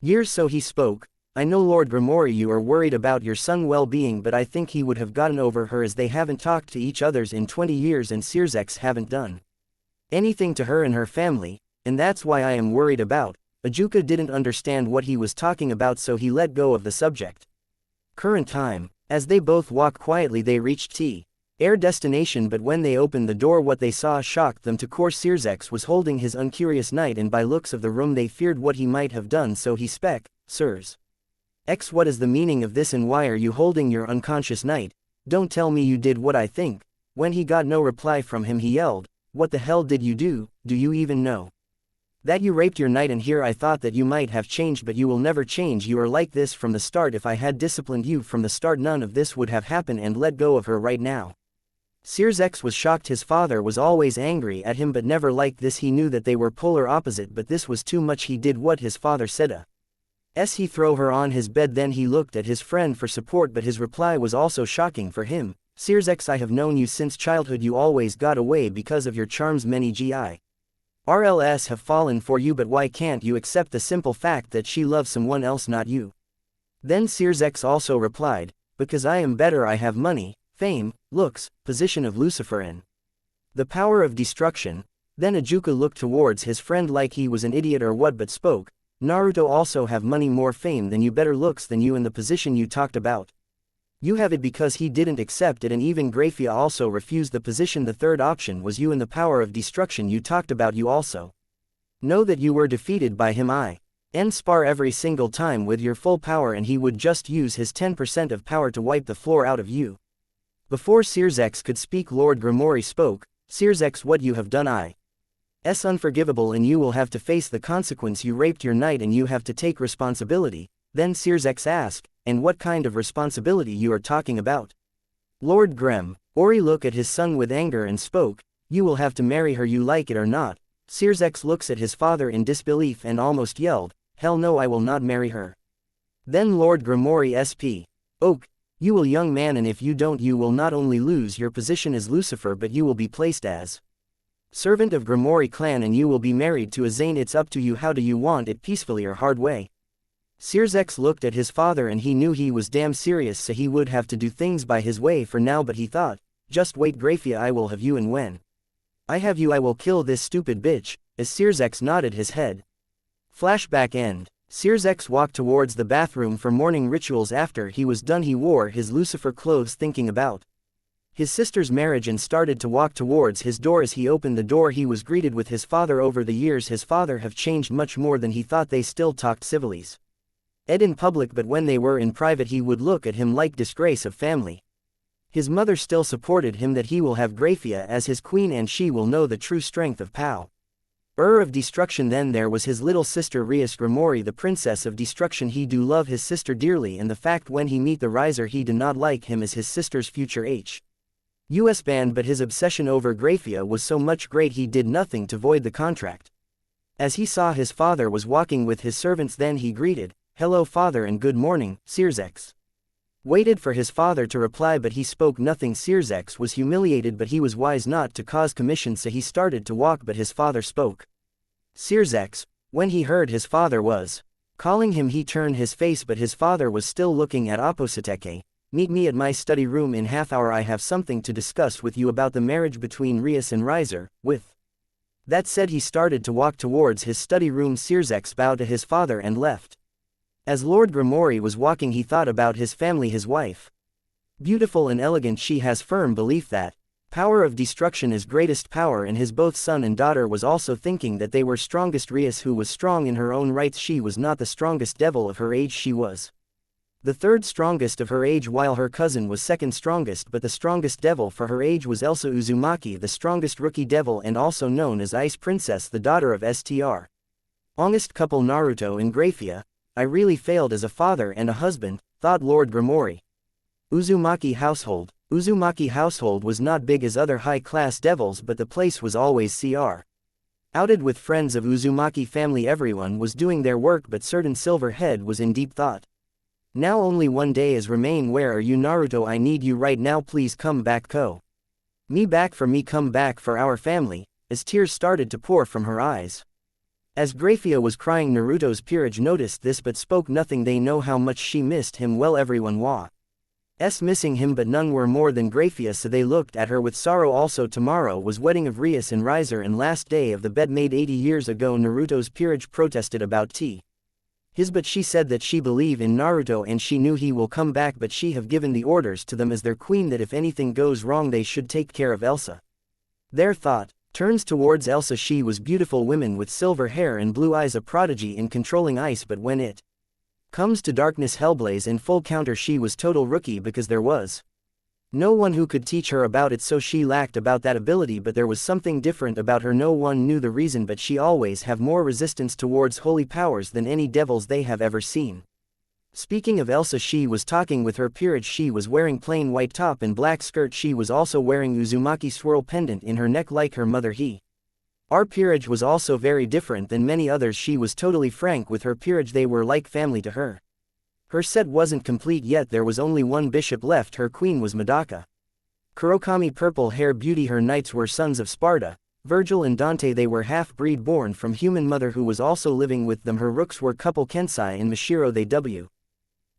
[SPEAKER 1] years, so he spoke. I know Lord Grimoire, you are worried about your son's well-being, but I think he would have gotten over her, as they haven't talked to each other in 20 years and Sirzex haven't done anything to her and her family, and that's why I am worried about. Ajuka didn't understand what he was talking about, so he let go of the subject. Current time. As they both walked quietly they reached T.R. destination, but when they opened the door what they saw shocked them to core. Sirzex was holding his uncurious knight, and by looks of the room they feared what he might have done, so he spec, Sirs. X, what is the meaning of this and why are you holding your unconscious knight? Don't tell me you did what I think. When he got no reply from him he yelled, what the hell did you do? Do you even know that you raped your knight? And here I thought that you might have changed, but you will never change. You are like this from the start. If I had disciplined you from the start none of this would have happened, and let go of her right now. Sirzex was shocked. His father was always angry at him but never like this. He knew that they were polar opposite, but this was too much. He did what his father said. He threw her on his bed. Then he looked at his friend for support, but his reply was also shocking for him. Sirzex, I have known you since childhood. You always got away because of your charms. Many GIRLs have fallen for you, but why can't you accept the simple fact that she loves someone else, not you? Then Sirzex also replied, because I am better. I have money, fame, looks, position of Lucifer, and the power of destruction. Then Ajuka looked towards his friend like he was an idiot or what, but spoke, Naruto also have money, more fame than you, better looks than you, and the position you talked about. You have it because he didn't accept it, and even GRAYFIA also refused the position. The third option was you, and the power of destruction you talked about. You also know that you were defeated by him. Spar every single time with your full power, and he would just use his 10% of power to wipe the floor out of you. Before Sirzex could speak, Lord Grimoire spoke, Sirzex, what you have done is unforgivable, and you will have to face the consequence. You raped your knight and you have to take responsibility. Then Sirzex asked, and what kind of responsibility you are talking about? Lord Grimoire looked at his son with anger and spoke, you will have to marry her, you like it or not. Sirzex looks at his father in disbelief and almost yelled, hell no, I will not marry her. Then Lord Grimoire spoke, you will, young man, and if you don't you will not only lose your position as Lucifer, but you will be placed as servant of Grimoire clan, and you will be married to a Zane. It's up to you. How do you want it, peacefully or hard way? Sirzex looked at his father and he knew he was damn serious, so he would have to do things by his way for now, but he thought, just wait GRAYFIA, I will have you, and when I have you I will kill this stupid bitch. As Sirzex nodded his head. Flashback end. Sirzex walked towards the bathroom for morning rituals. After he was done he wore his Lucifer clothes, thinking about his sister's marriage, and started to walk towards his door. As he opened the door he was greeted with his father. Over the years his father have changed much more than he thought. They still talked civilies in public, but when they were in private he would look at him like disgrace of family. His mother still supported him that he will have GRAYFIA as his queen and she will know the true strength of power of destruction. Then there was his little sister Rias Grimoire, the princess of destruction. He do love his sister dearly, and the fact when he meet the riser he do not like him as his sister's future US band, but his obsession over GRAYFIA was so much great he did nothing to void the contract. As he saw his father was walking with his servants, then he greeted, hello father and good morning. Sirzex waited for his father to reply, but he spoke nothing. Sirzex was humiliated, but he was wise not to cause commotion, so he started to walk, but his father spoke. Sirzex, when he heard his father was calling him he turned his face, but his father was still looking at Oppositeke. Meet me at my study room in half hour. I have something to discuss with you about the marriage between Rias and Riser. With that said he started to walk towards his study room. Sirzex bowed to his father and left. As Lord Grimoire was walking he thought about his family, his wife. Beautiful and elegant, she has firm belief that power of destruction is greatest power, and his both son and daughter was also thinking that they were strongest. Rias, who was strong in her own rights, she was not the strongest devil of her age, she was the third strongest of her age, while her cousin was second strongest, but the strongest devil for her age was Elsa Uzumaki, the strongest rookie devil and also known as Ice Princess, the daughter of Str. Longest couple Naruto and GRAYFIA. I really failed as a father and a husband, thought Lord Grimoire. Uzumaki household. Uzumaki household was not big as other high-class devils, but the place was always Cr. Outed with friends of Uzumaki family, everyone was doing their work, but certain silver head was in deep thought. Now only one day is remain. Where are you, Naruto? I need you right now, please come back. Me back for me, come back for our family, as tears started to pour from her eyes. As GRAYFIA was crying, Naruto's peerage noticed this but spoke nothing. They know how much she missed him. Well, everyone was missing him, but none were more than GRAYFIA, so they looked at her with sorrow. Also, tomorrow was wedding of Rias and Riser and last day of the bed made 80 years ago. Naruto's peerage protested about his, but she said that she believe in Naruto and she knew he will come back, but she have given the orders to them as their queen that if anything goes wrong they should take care of Elsa. Their thought turns towards Elsa. She was beautiful woman with silver hair and blue eyes, a prodigy in controlling ice, but when it comes to darkness, Hellblaze in full counter, she was total rookie because there was no one who could teach her about it, so she lacked about that ability, but there was something different about her. No one knew the reason, but she always have more resistance towards holy powers than any devils they have ever seen. Speaking of Elsa, she was talking with her peerage. She was wearing plain white top and black skirt. She was also wearing Uzumaki swirl pendant in her neck like her mother. Our peerage was also very different than many others. She was totally frank with her peerage. They were like family to her. Her set wasn't complete yet. There was only one bishop left. Her queen was Medaka. Kurokami, purple hair beauty. Her knights were sons of Sparta, Virgil and Dante. They were half-breed born from human mother who was also living with them. Her rooks were couple Kensai and Mashiro. They were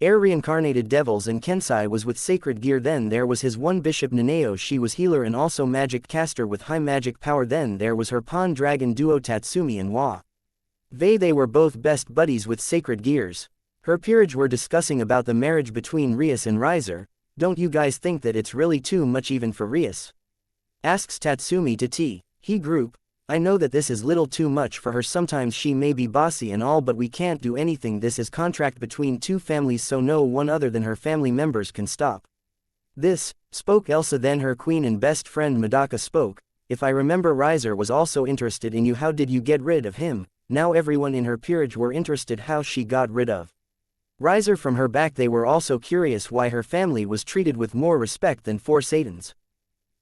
[SPEAKER 1] air reincarnated devils, and Kensai was with sacred gear. Then there was his one bishop Nanao. She was healer and also magic caster with high magic power. Then there was her pawn dragon duo Tatsumi and Wei. They were both best buddies with sacred gears. Her peerage were discussing about the marriage between Rias and Riser. Don't you guys think that it's really too much even for Rias? Asks Tatsumi to he group. I know that this is little too much for her. Sometimes she may be bossy and all, but we can't do anything. This is contract between two families, so no one other than her family members can stop this, spoke Elsa. Then her queen and best friend Medaka spoke. If I remember, Riser was also interested in you. How did you get rid of him? Now everyone in her peerage were interested how she got rid of Riser from her back. They were also curious why her family was treated with more respect than four Satans.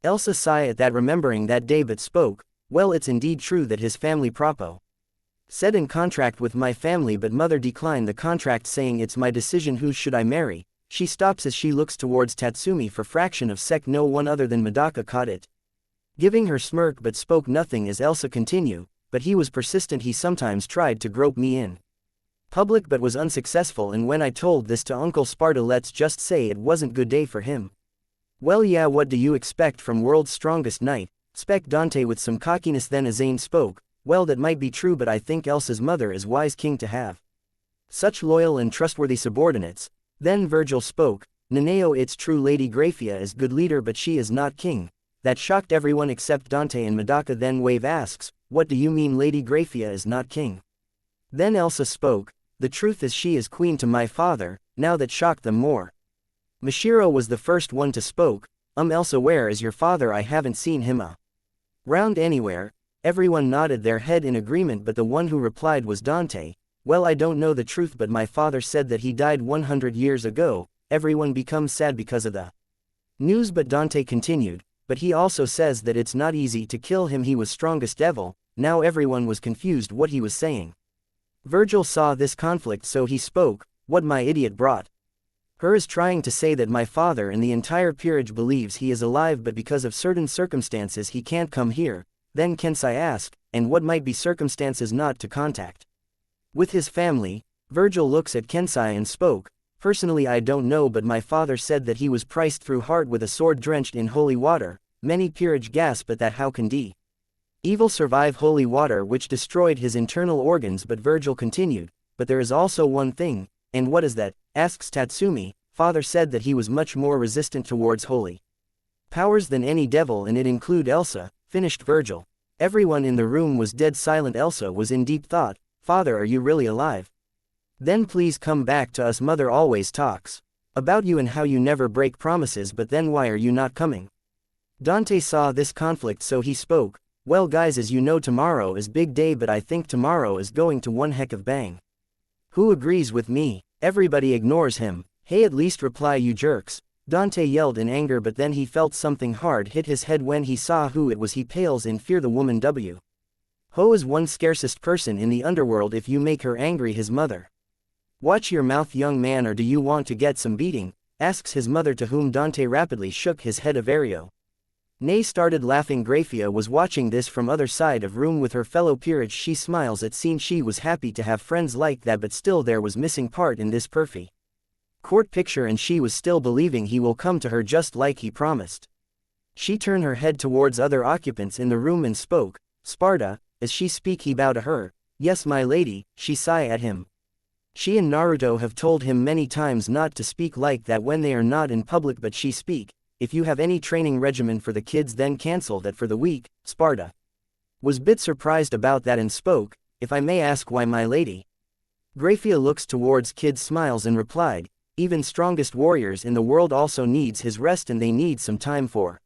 [SPEAKER 1] Elsa sighed at that, remembering that day, but spoke. Well, it's indeed true that his family said in contract with my family, but mother declined the contract, saying it's my decision who should I marry. She stops as she looks towards Tatsumi. For fraction of sec, no one other than Medaka caught it, giving her smirk, but spoke nothing as Elsa continued. But he was persistent. He sometimes tried to grope me in public but was unsuccessful, and when I told this to Uncle Sparta, let's just say it wasn't good day for him. Well, yeah, what do you expect from world's strongest knight? Spec Dante with some cockiness. Then Azane spoke. Well, that might be true, but I think Elsa's mother is wise king to have such loyal and trustworthy subordinates. Then Virgil spoke. Nanao, it's true Lady GRAYFIA is good leader, but she is not king. That shocked everyone except Dante and Medaka. Then Wave asks, what do you mean Lady GRAYFIA is not king? Then Elsa spoke. The truth is she is queen to my father. Now that shocked them more. Mashiro was the first one to spoke. Elsa, where is your father? I haven't seen him round anywhere. Everyone nodded their head in agreement, but the one who replied was Dante. Well, I don't know the truth, but my father said that he died 100 years ago. Everyone becomes sad because of the news, but Dante continued. But he also says that it's not easy to kill him. He was strongest devil. Now everyone was confused what he was saying. Virgil saw this conflict, so he spoke. What my idiot brought her is trying to say that my father and the entire peerage believes he is alive, but because of certain circumstances he can't come here. Then Kensai asked, and what might be circumstances not to contact with his family? Virgil looks at Kensai and spoke. Personally I don't know, but my father said that he was priced through heart with a sword drenched in holy water. Many peerage gasp at that. How can evil survive holy water which destroyed his internal organs? But Virgil continued. But there is also one thing. And what is that? Asks Tatsumi. Father said that he was much more resistant towards holy powers than any devil, and it include Elsa, finished Virgil. Everyone in the room was dead silent. Elsa was in deep thought. Father, are you really alive? Then please come back to us. Mother always talks about you and how you never break promises, but then why are you not coming? Dante saw this conflict, so he spoke. Well guys, as you know, tomorrow is big day, but I think tomorrow is going to one heck of bang. Who agrees with me? Everybody ignores him. Hey, at least reply, you jerks. Dante yelled in anger, but then he felt something hard hit his head when he saw who it was. He pales in fear. The woman Ho is one scarcest person in the underworld if you make her angry, his mother. Watch your mouth, young man, or do you want to get some beating? Asks his mother, to whom Dante rapidly shook his head. Averio. Nay started laughing. GRAYFIA was watching this from other side of room with her fellow peerage. She smiles at scene. She was happy to have friends like that, but still there was missing part in this perfy court picture, and she was still believing he will come to her just like he promised. She turned her head towards other occupants in the room and spoke. Sparta. As she speak he bow to her. Yes, my lady. She sigh at him. She and Naruto have told him many times not to speak like that when they are not in public, but she speak. If you have any training regimen for the kids, then cancel that for the week. Sparta was bit surprised about that and spoke. If I may ask why, my lady? GRAYFIA looks towards kids, smiles and replied, even strongest warriors in the world also needs his rest, and they need some time for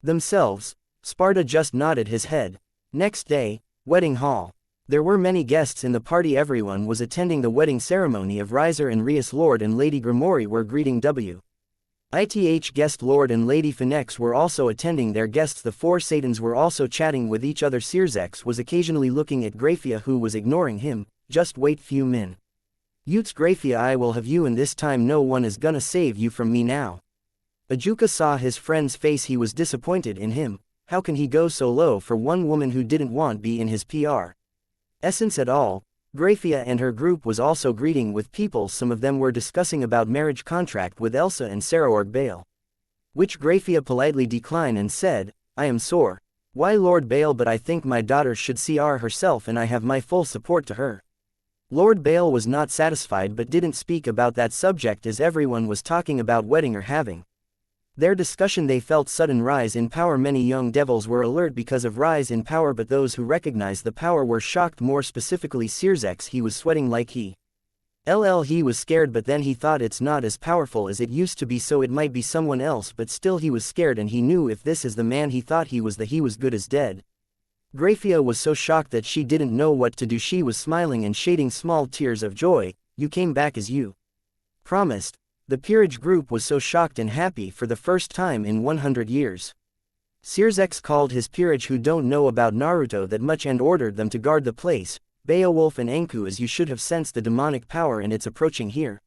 [SPEAKER 1] themselves. Sparta just nodded his head. Next day, wedding hall. There were many guests in the party. Everyone was attending the wedding ceremony of Riser and Rias. Lord and Lady Grimori were greeting WITH guest. Lord and Lady Phoenix were also attending their guests. The four Satans were also chatting with each other. Sirzex was occasionally looking at GRAYFIA, who was ignoring him. Just wait, few min. Youths, GRAYFIA, I will have you, and this time no one is gonna save you from me now. Ajuka saw his friend's face. He was disappointed in him. How can he go so low for one woman who didn't want be in his PR essence at all? GRAYFIA and her group was also greeting with people. Some of them were discussing about marriage contract with Elsa and Sarah Bale, which GRAYFIA politely declined and said, I am sore. Why, Lord Bale, but I think my daughter should CR herself and I have my full support to her. Lord Bale was not satisfied but didn't speak about that subject as everyone was talking about wedding or having their discussion. They felt sudden rise in power. Many young devils were alert because of rise in power, but those who recognized the power were shocked. More specifically Sirzex, he was sweating like he was scared, but then he thought it's not as powerful as it used to be, so it might be someone else, but still he was scared, and he knew if this is the man he thought he was good as dead. GRAYFIA was so shocked that she didn't know what to do. She was smiling and shading small tears of joy. You came back as you promised. The peerage group was so shocked and happy for the first time in 100 years. Sirzex called his peerage who don't know about Naruto that much and ordered them to guard the place. Beowulf and Anku, as you should have sensed the demonic power and it's approaching here.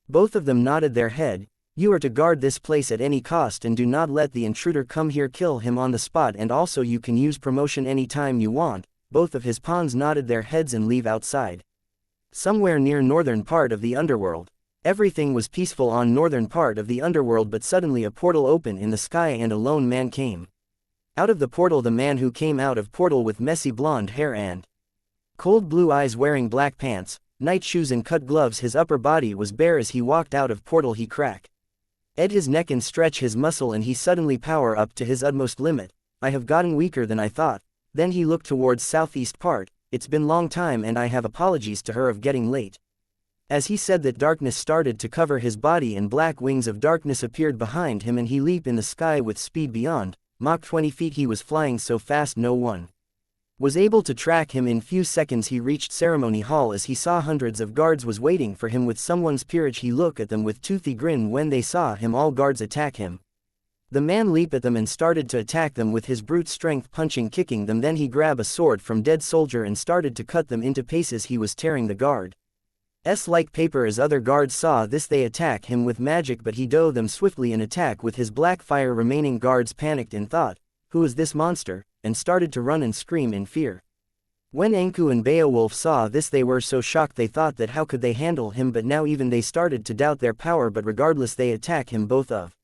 [SPEAKER 1] Both of them nodded their head. You are to guard this place at any cost and do not let the intruder come here. Kill him on the spot, and also you can use promotion anytime you want. Both of his pawns nodded their heads and leave outside. Somewhere near northern part of the underworld. Everything was peaceful on northern part of the underworld, but suddenly a portal opened in the sky and a lone man came out of the portal. The man who came out of portal with messy blonde hair and cold blue eyes, wearing black pants, night shoes and cut gloves. His upper body was bare. As he walked out of portal he cracked his neck and stretch his muscle, and he suddenly power up to his utmost limit. I have gotten weaker than I thought. Then he looked towards southeast part. It's been long time and I have apologies to her of getting late. As he said that, darkness started to cover his body and black wings of darkness appeared behind him, and he leaped in the sky with speed beyond Mach 20 feet. He was flying so fast no one was able to track him. In few seconds he reached ceremony hall. As he saw hundreds of guards was waiting for him with someone's peerage, he looked at them with toothy grin. When they saw him, all guards attack him. The man leaped at them and started to attack them with his brute strength, punching, kicking them. Then he grabbed a sword from dead soldier and started to cut them into pieces. He was tearing the guards like paper. As other guards saw this, they attack him with magic, but he dove them swiftly and attack with his black fire. Remaining guards panicked and thought, who is this monster, and started to run and scream in fear. When Anku and Beowulf saw this, they were so shocked they thought that how could they handle him, but now even they started to doubt their power. But regardless they attack him. Both of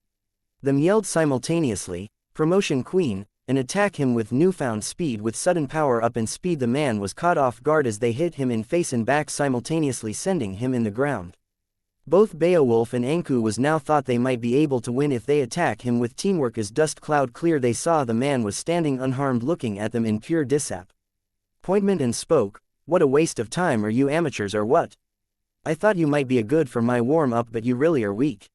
[SPEAKER 1] them yelled simultaneously, promotion queen, and attack him with newfound speed. With sudden power up and speed, the man was caught off guard as they hit him in face and back simultaneously, sending him in the ground. Both Beowulf and Anku was now thought they might be able to win if they attack him with teamwork. As dust cloud clear, they saw the man was standing unharmed looking at them in pure disappointment and spoke, what a waste of time. Are you amateurs or what? I thought you might be a good for my warm up, but you really are weak.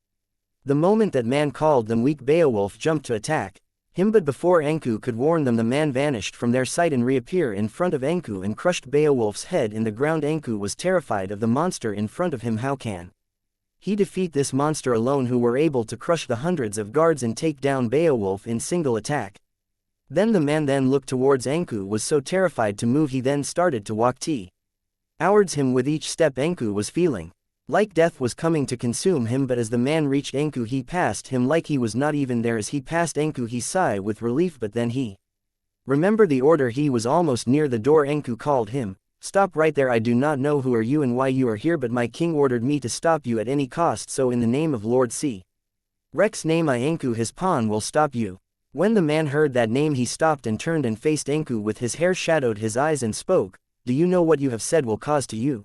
[SPEAKER 1] The moment that man called them weak, Beowulf jumped to attack him, but before Anku could warn them, the man vanished from their sight and reappeared in front of Anku and crushed Beowulf's head in the ground. Anku was terrified of the monster in front of him. How can he defeat this monster alone, who were able to crush the hundreds of guards and take down Beowulf in single attack? Then the man then looked towards Enku, was so terrified to move he then started to walk towards him. With each step Enku was feeling like death was coming to consume him, but as the man reached Enku he passed him like he was not even there. As he passed Enku he sighed with relief, but then he remembered the order. He was almost near the door. Enku called him, "Stop right there, I do not know who are you and why you are here, but my king ordered me to stop you at any cost, so in the name of Lord C. Rex name I Enku his pawn will stop you." When the man heard that name he stopped and turned and faced Enku with his hair shadowed his eyes and spoke, "Do you know what you have said will cause to you?"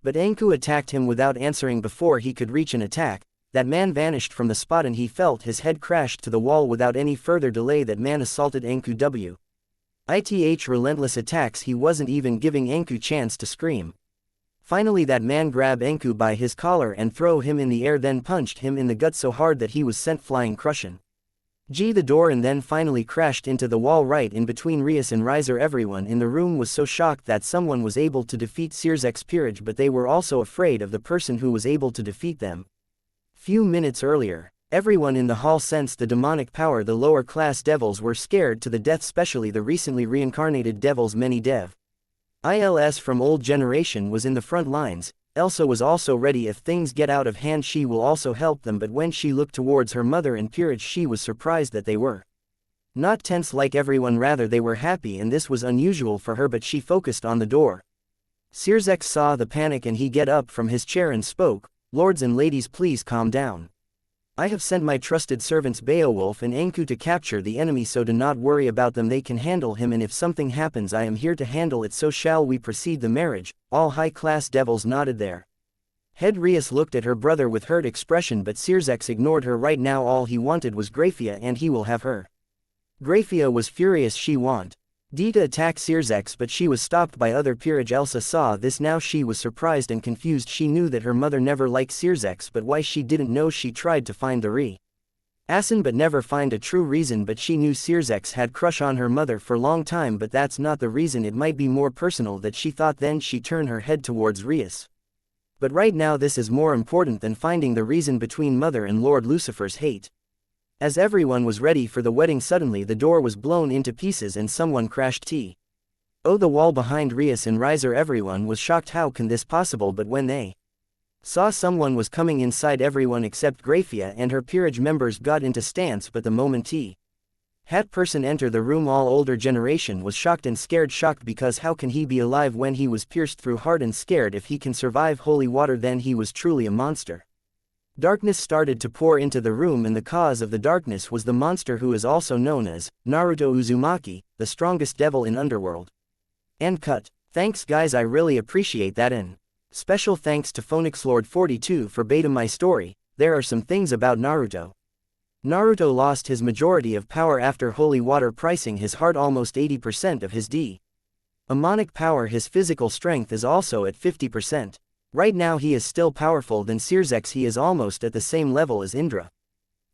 [SPEAKER 1] But Enku attacked him without answering. Before he could reach an attack, that man vanished from the spot and he felt his head crashed to the wall. Without any further delay that man assaulted Enku with relentless attacks. He wasn't even giving Enku chance to scream. Finally that man grabbed Enku by his collar and threw him in the air, then punched him in the gut so hard that he was sent flying, crushing the door, and then finally crashed into the wall right in between Rias and Riser. Everyone in the room was so shocked that someone was able to defeat Sirzek's peerage, but they were also afraid of the person who was able to defeat them. Few minutes earlier, everyone in the hall sensed the demonic power. The lower class devils were scared to the death, especially the recently reincarnated devils. Many ILS from old generation was in the front lines. Elsa was also ready. If things get out of hand she will also help them, but when she looked towards her mother and peerage she was surprised that they were not tense like everyone, rather they were happy, and this was unusual for her, but she focused on the door. Sirzek saw the panic and he get up from his chair and spoke, "Lords and ladies, please calm down. I have sent my trusted servants Beowulf and Enku to capture the enemy, so do not worry about them, they can handle him, and if something happens I am here to handle it, so shall we proceed the marriage?" All high-class devils nodded their head. Rias looked at her brother with hurt expression, but Sirzek ignored her. Right now all he wanted was GRAYFIA and he will have her. GRAYFIA was furious. She wanted to attack Sirzek, but she was stopped by other peerage. Elsa saw this now. She was surprised and confused. She knew that her mother never liked Sirzek, but why she didn't know. She tried to find the reason but never find a true reason, but she knew Sirzek had crush on her mother for long time, but that's not the reason. It might be more personal that she thought. Then she turned her head towards Rias. But right now this is more important than finding the reason between mother and Lord Lucifer's hate. As everyone was ready for the wedding, suddenly the door was blown into pieces and someone crashed the wall behind Rias and Riser. Everyone was shocked. How can this possible? But when they saw someone was coming inside, everyone except GRAYFIA and her peerage members got into stance, but the moment that person entered the room all older generation was shocked and scared. Shocked because how can he be alive when he was pierced through heart, and scared if he can survive holy water then he was truly a monster. Darkness started to pour into the room, and the cause of the darkness was the monster who is also known as Naruto Uzumaki, the strongest devil in Underworld. And cut. Thanks guys, I really appreciate that, and special thanks to PhoenixLord42 for beta my story. There are some things about Naruto. Naruto lost his majority of power after holy water pricing his heart, almost 80% of his demonic power. His physical strength is also at 50%. Right now he is still powerful than Sirzek. He is almost at the same level as Indra.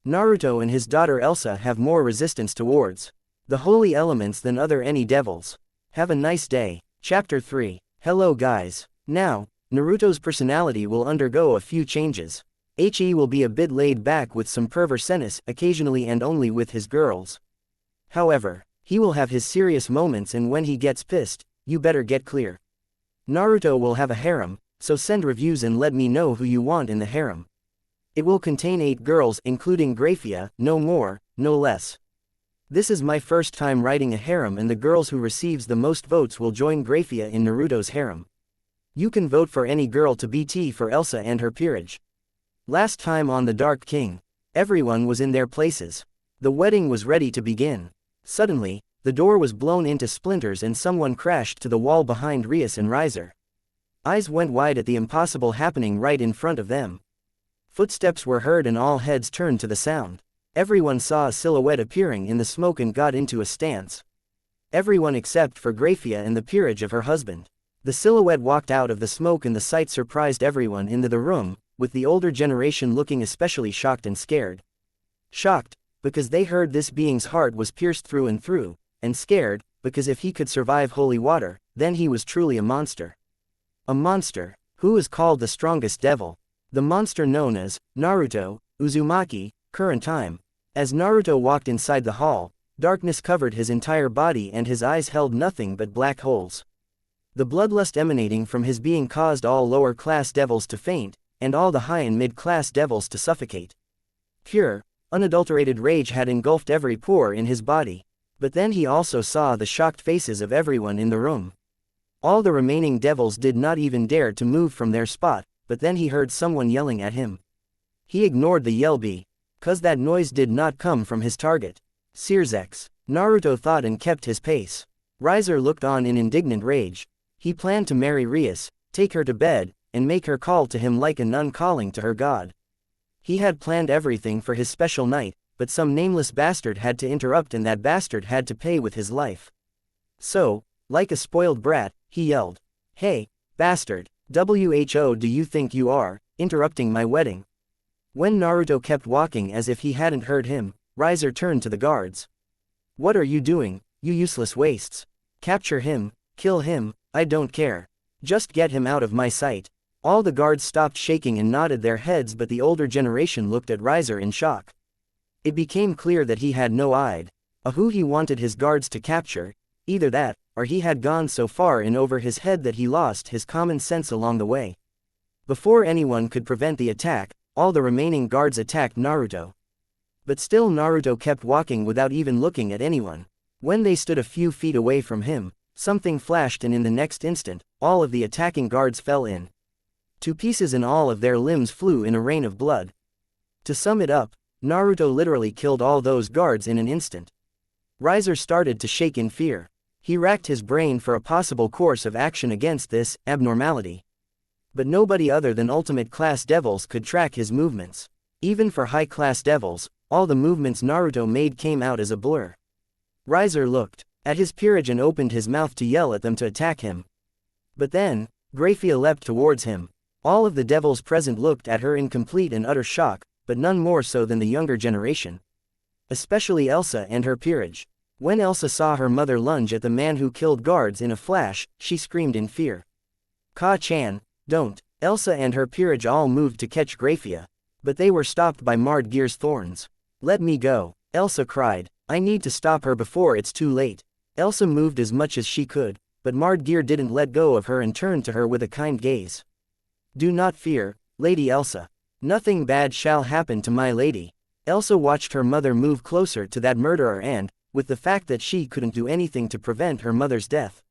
[SPEAKER 1] Naruto and his daughter Elsa have more resistance towards the holy elements than any devils. Have a nice day. Chapter 3. Hello guys. Now, Naruto's personality will undergo a few changes. He will be a bit laid back with some perverseness occasionally and only with his girls. However, he will have his serious moments, and when he gets pissed, you better get clear. Naruto will have a harem, so send reviews and let me know who you want in the harem. It will contain 8 girls including GRAYFIA, no more, no less. This is my first time writing a harem, and the girls who receives the most votes will join GRAYFIA in Naruto's harem. You can vote for any girl to BT for Elsa and her peerage. Last time on The Dark King, everyone was in their places. The wedding was ready to begin. Suddenly, the door was blown into splinters and someone crashed to the wall behind Rias and Riser. Eyes went wide at the impossible happening right in front of them. Footsteps were heard and all heads turned to the sound. Everyone saw a silhouette appearing in the smoke and got into a stance. Everyone except for GRAYFIA and the peerage of her husband. The silhouette walked out of the smoke and the sight surprised everyone in the room, with the older generation looking especially shocked and scared. Shocked, because they heard this being's heart was pierced through, and scared, because if he could survive holy water, then he was truly a monster. A monster, who is called the strongest devil. The monster known as Naruto Uzumaki, current time. As Naruto walked inside the hall, Darkness covered his entire body and his eyes held nothing but black holes. The bloodlust emanating from his being caused all lower-class devils to faint, and all the high and mid-class devils to suffocate. Pure, unadulterated rage had engulfed every pore in his body. But then he also saw the shocked faces of everyone in the room. All the remaining devils did not even dare to move from their spot, but then he heard someone yelling at him. He ignored the yell because that noise did not come from his target. Searsex. Naruto thought and kept his pace. Riser looked on in indignant rage. He planned to marry Rias, take her to bed, and make her call to him like a nun calling to her god. He had planned everything for his special night, but some nameless bastard had to interrupt and that bastard had to pay with his life. So, like a spoiled brat, he yelled, "Hey, bastard, who do you think you are, interrupting my wedding?" When Naruto kept walking as if he hadn't heard him, Riser turned to the guards. "What are you doing, you useless wastes? Capture him, kill him, I don't care. Just get him out of my sight." All the guards stopped shaking and nodded their heads, but the older generation looked at Riser in shock. It became clear that he had no idea who he wanted his guards to capture. Either that, or he had gone so far in over his head that he lost his common sense along the way. Before anyone could prevent the attack, all the remaining guards attacked Naruto. But still Naruto kept walking without even looking at anyone. When they stood a few feet away from him, something flashed and in the next instant, all of the attacking guards fell in to pieces and all of their limbs flew in a rain of blood. To sum it up, Naruto literally killed all those guards in an instant. Riser started to shake in fear. He racked his brain for a possible course of action against this abnormality. But nobody other than ultimate class devils could track his movements. Even for high-class devils, all the movements Naruto made came out as a blur. Riser looked at his peerage and opened his mouth to yell at them to attack him. But then, GRAYFIA leapt towards him. All of the devils present looked at her in complete and utter shock, but none more so than the younger generation. Especially Elsa and her peerage. When Elsa saw her mother lunge at the man who killed guards in a flash, she screamed in fear. "Ka-chan, don't." Elsa and her peerage all moved to catch GRAYFIA. But they were stopped by Mardgear's thorns. "Let me go," Elsa cried. "I need to stop her before it's too late." Elsa moved as much as she could, but Mardgear didn't let go of her and turned to her with a kind gaze. "Do not fear, Lady Elsa. Nothing bad shall happen to my lady." Elsa watched her mother move closer to that murderer and, with the fact that she couldn't do anything to prevent her mother's death,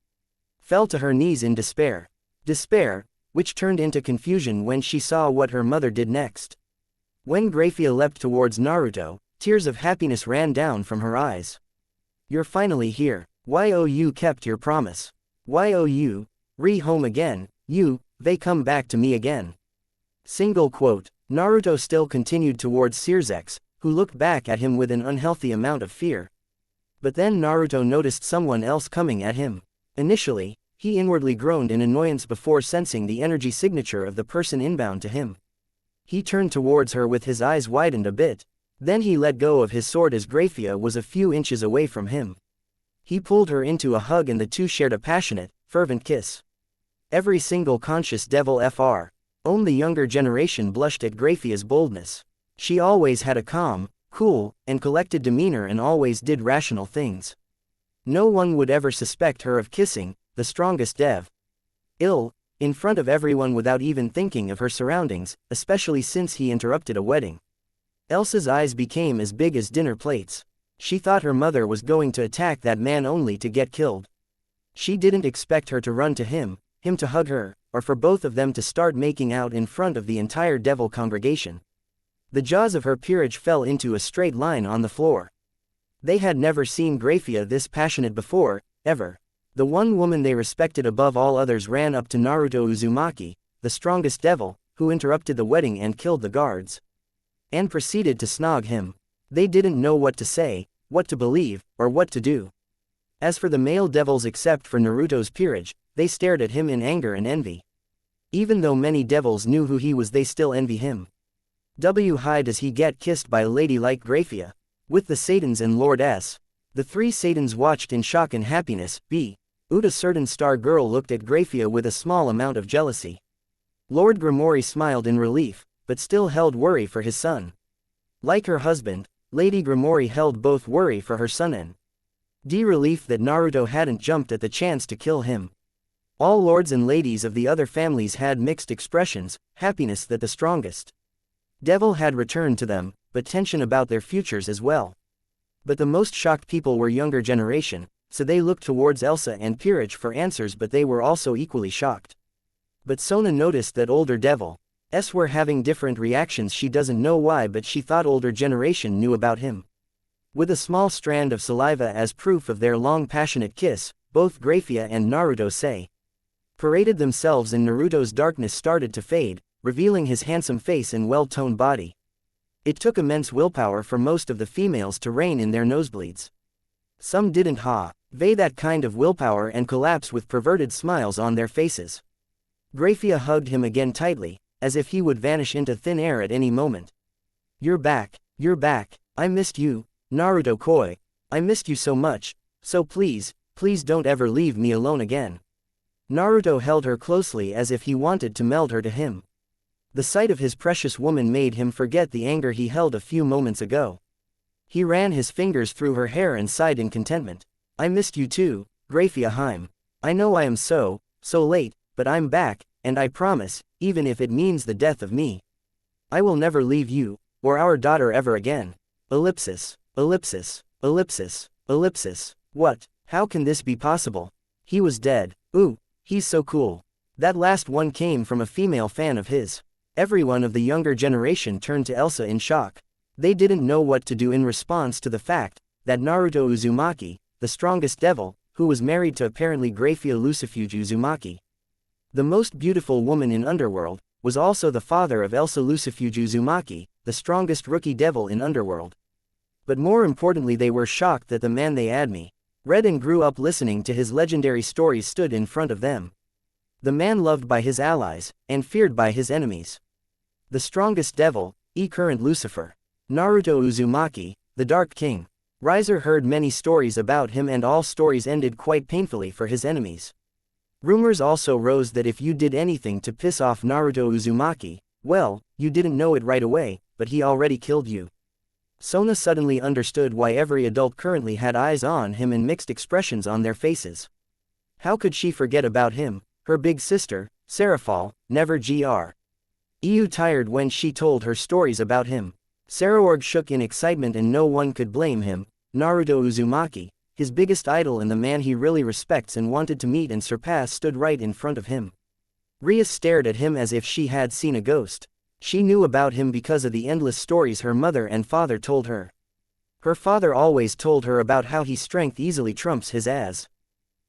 [SPEAKER 1] fell to her knees in despair. Despair, which turned into confusion when she saw what her mother did next. When GRAYFIA leapt towards Naruto, tears of happiness ran down from her eyes. "You're finally here. You kept your promise. You home again, they come back to me again." Single quote. Naruto still continued towards Searsex, who looked back at him with an unhealthy amount of fear. But then Naruto noticed someone else coming at him. Initially, he inwardly groaned in annoyance before sensing the energy signature of the person inbound to him. He turned towards her with his eyes widened a bit. Then he let go of his sword as GRAYFIA was a few inches away from him. He pulled her into a hug and the two shared a passionate, fervent kiss. Every single conscious devil owned the younger generation blushed at GRAYFIA's boldness. She always had a calm, cool, and collected demeanor and always did rational things. No one would ever suspect her of kissing the strongest dev in front of everyone without even thinking of her surroundings, especially since he interrupted a wedding. Elsa's eyes became as big as dinner plates. She thought her mother was going to attack that man only to get killed. She didn't expect her to run to him to hug her, or for both of them to start making out in front of the entire devil congregation. The jaws of her peerage fell into a straight line on the floor. They had never seen GRAYFIA this passionate before, ever. The one woman they respected above all others ran up to Naruto Uzumaki, the strongest devil, who interrupted the wedding and killed the guards, and proceeded to snog him. They didn't know what to say, what to believe, or what to do. As for the male devils except for Naruto's peerage, they stared at him in anger and envy. Even though many devils knew who he was, they still envy him. Why does he get kissed by a lady like GRAYFIA? With the Satans and Lord S. The three Satans watched in shock and happiness. A certain star girl looked at GRAYFIA with a small amount of jealousy. Lord Grimori smiled in relief, but still held worry for his son. Like her husband, Lady Grimori held both worry for her son and relief that Naruto hadn't jumped at the chance to kill him. All lords and ladies of the other families had mixed expressions, happiness that the strongest devil had returned to them, but tension about their futures as well. But the most shocked people were younger generation, so they looked towards Elsa and Peerage for answers, but they were also equally shocked. But Sona noticed that older devils were having different reactions. She doesn't know why, but she thought older generation knew about him. With a small strand of saliva as proof of their long passionate kiss, both GRAYFIA and Naruto paraded themselves, and Naruto's darkness started to fade, revealing his handsome face and well-toned body. It took immense willpower for most of the females to rein in their nosebleeds. Some didn't have that kind of willpower and collapse with perverted smiles on their faces. GRAYFIA hugged him again tightly, as if he would vanish into thin air at any moment. You're back, I missed you, Naruto Koi, I missed you so much, so please don't ever leave me alone again. Naruto held her closely as if he wanted to meld her to him. The sight of his precious woman made him forget the anger he held a few moments ago. He ran his fingers through her hair and sighed in contentment. I missed you too, GRAYFIA. I know I am so late, but I'm back, and I promise, even if it means the death of me, I will never leave you, or our daughter ever again. Ellipsis. What? How can this be possible? He was dead. Ooh, he's so cool. That last one came from a female fan of his. Everyone of the younger generation turned to Elsa in shock. They didn't know what to do in response to the fact that Naruto Uzumaki, the strongest devil, who was married to apparently GRAYFIA Lucifuge Uzumaki, the most beautiful woman in Underworld, was also the father of Elsa Lucifuge Uzumaki, the strongest rookie devil in Underworld. But more importantly, they were shocked that the man they had read and grew up listening to his legendary stories stood in front of them. The man loved by his allies, and feared by his enemies. The strongest devil, current Lucifer. Naruto Uzumaki, the Dark King. Riser heard many stories about him, and all stories ended quite painfully for his enemies. Rumors also rose that if you did anything to piss off Naruto Uzumaki, well, you didn't know it right away, but he already killed you. Sona suddenly understood why every adult currently had eyes on him and mixed expressions on their faces. How could she forget about him, her big sister, Seraphal, never tired when she told her stories about him. Saraorg shook in excitement, and no one could blame him. Naruto Uzumaki, his biggest idol and the man he really respects and wanted to meet and surpass, stood right in front of him. Ria stared at him as if she had seen a ghost. She knew about him because of the endless stories her mother and father told her. Her father always told her about how his strength easily trumps his as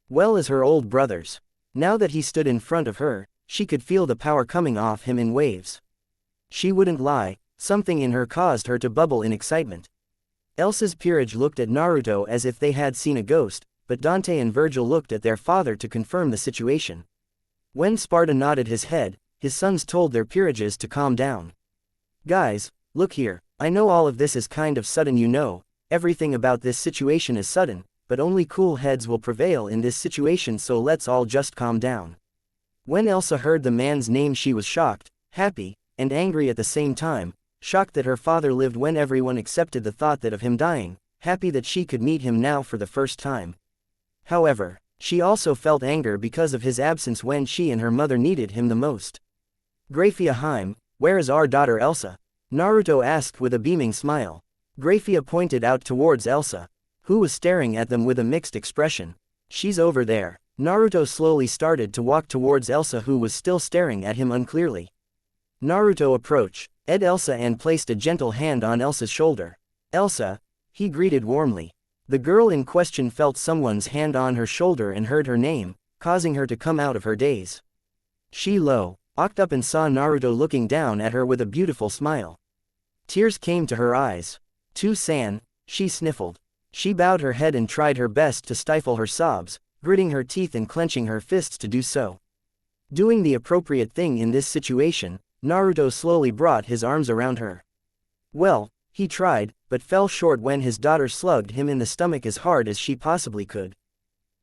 [SPEAKER 1] well as her old brother's. Now that he stood in front of her, she could feel the power coming off him in waves. She wouldn't lie, something in her caused her to bubble in excitement. Elsa's peerage looked at Naruto as if they had seen a ghost, but Dante and Virgil looked at their father to confirm the situation. When Sparta nodded his head, his sons told their peerages to calm down. Guys, look here, I know all of this is kind of sudden, everything about this situation is sudden, but only cool heads will prevail in this situation, so let's all just calm down. When Elsa heard the man's name, she was shocked, happy, and angry at the same time, shocked that her father lived when everyone accepted the thought that of him dying, happy that she could meet him now for the first time. However, she also felt anger because of his absence when she and her mother needed him the most. GRAYFIA, where is our daughter Elsa? Naruto asked with a beaming smile. GRAYFIA pointed out towards Elsa, who was staring at them with a mixed expression. She's over there. Naruto slowly started to walk towards Elsa, who was still staring at him unclearly. Naruto approached Elsa and placed a gentle hand on Elsa's shoulder. Elsa, he greeted warmly. The girl in question felt someone's hand on her shoulder and heard her name, causing her to come out of her daze. She looked up and saw Naruto looking down at her with a beautiful smile. Tears came to her eyes. To-san, she sniffled. She bowed her head and tried her best to stifle her sobs, gritting her teeth and clenching her fists to do so. Doing the appropriate thing in this situation, Naruto slowly brought his arms around her. Well, he tried, but fell short when his daughter slugged him in the stomach as hard as she possibly could.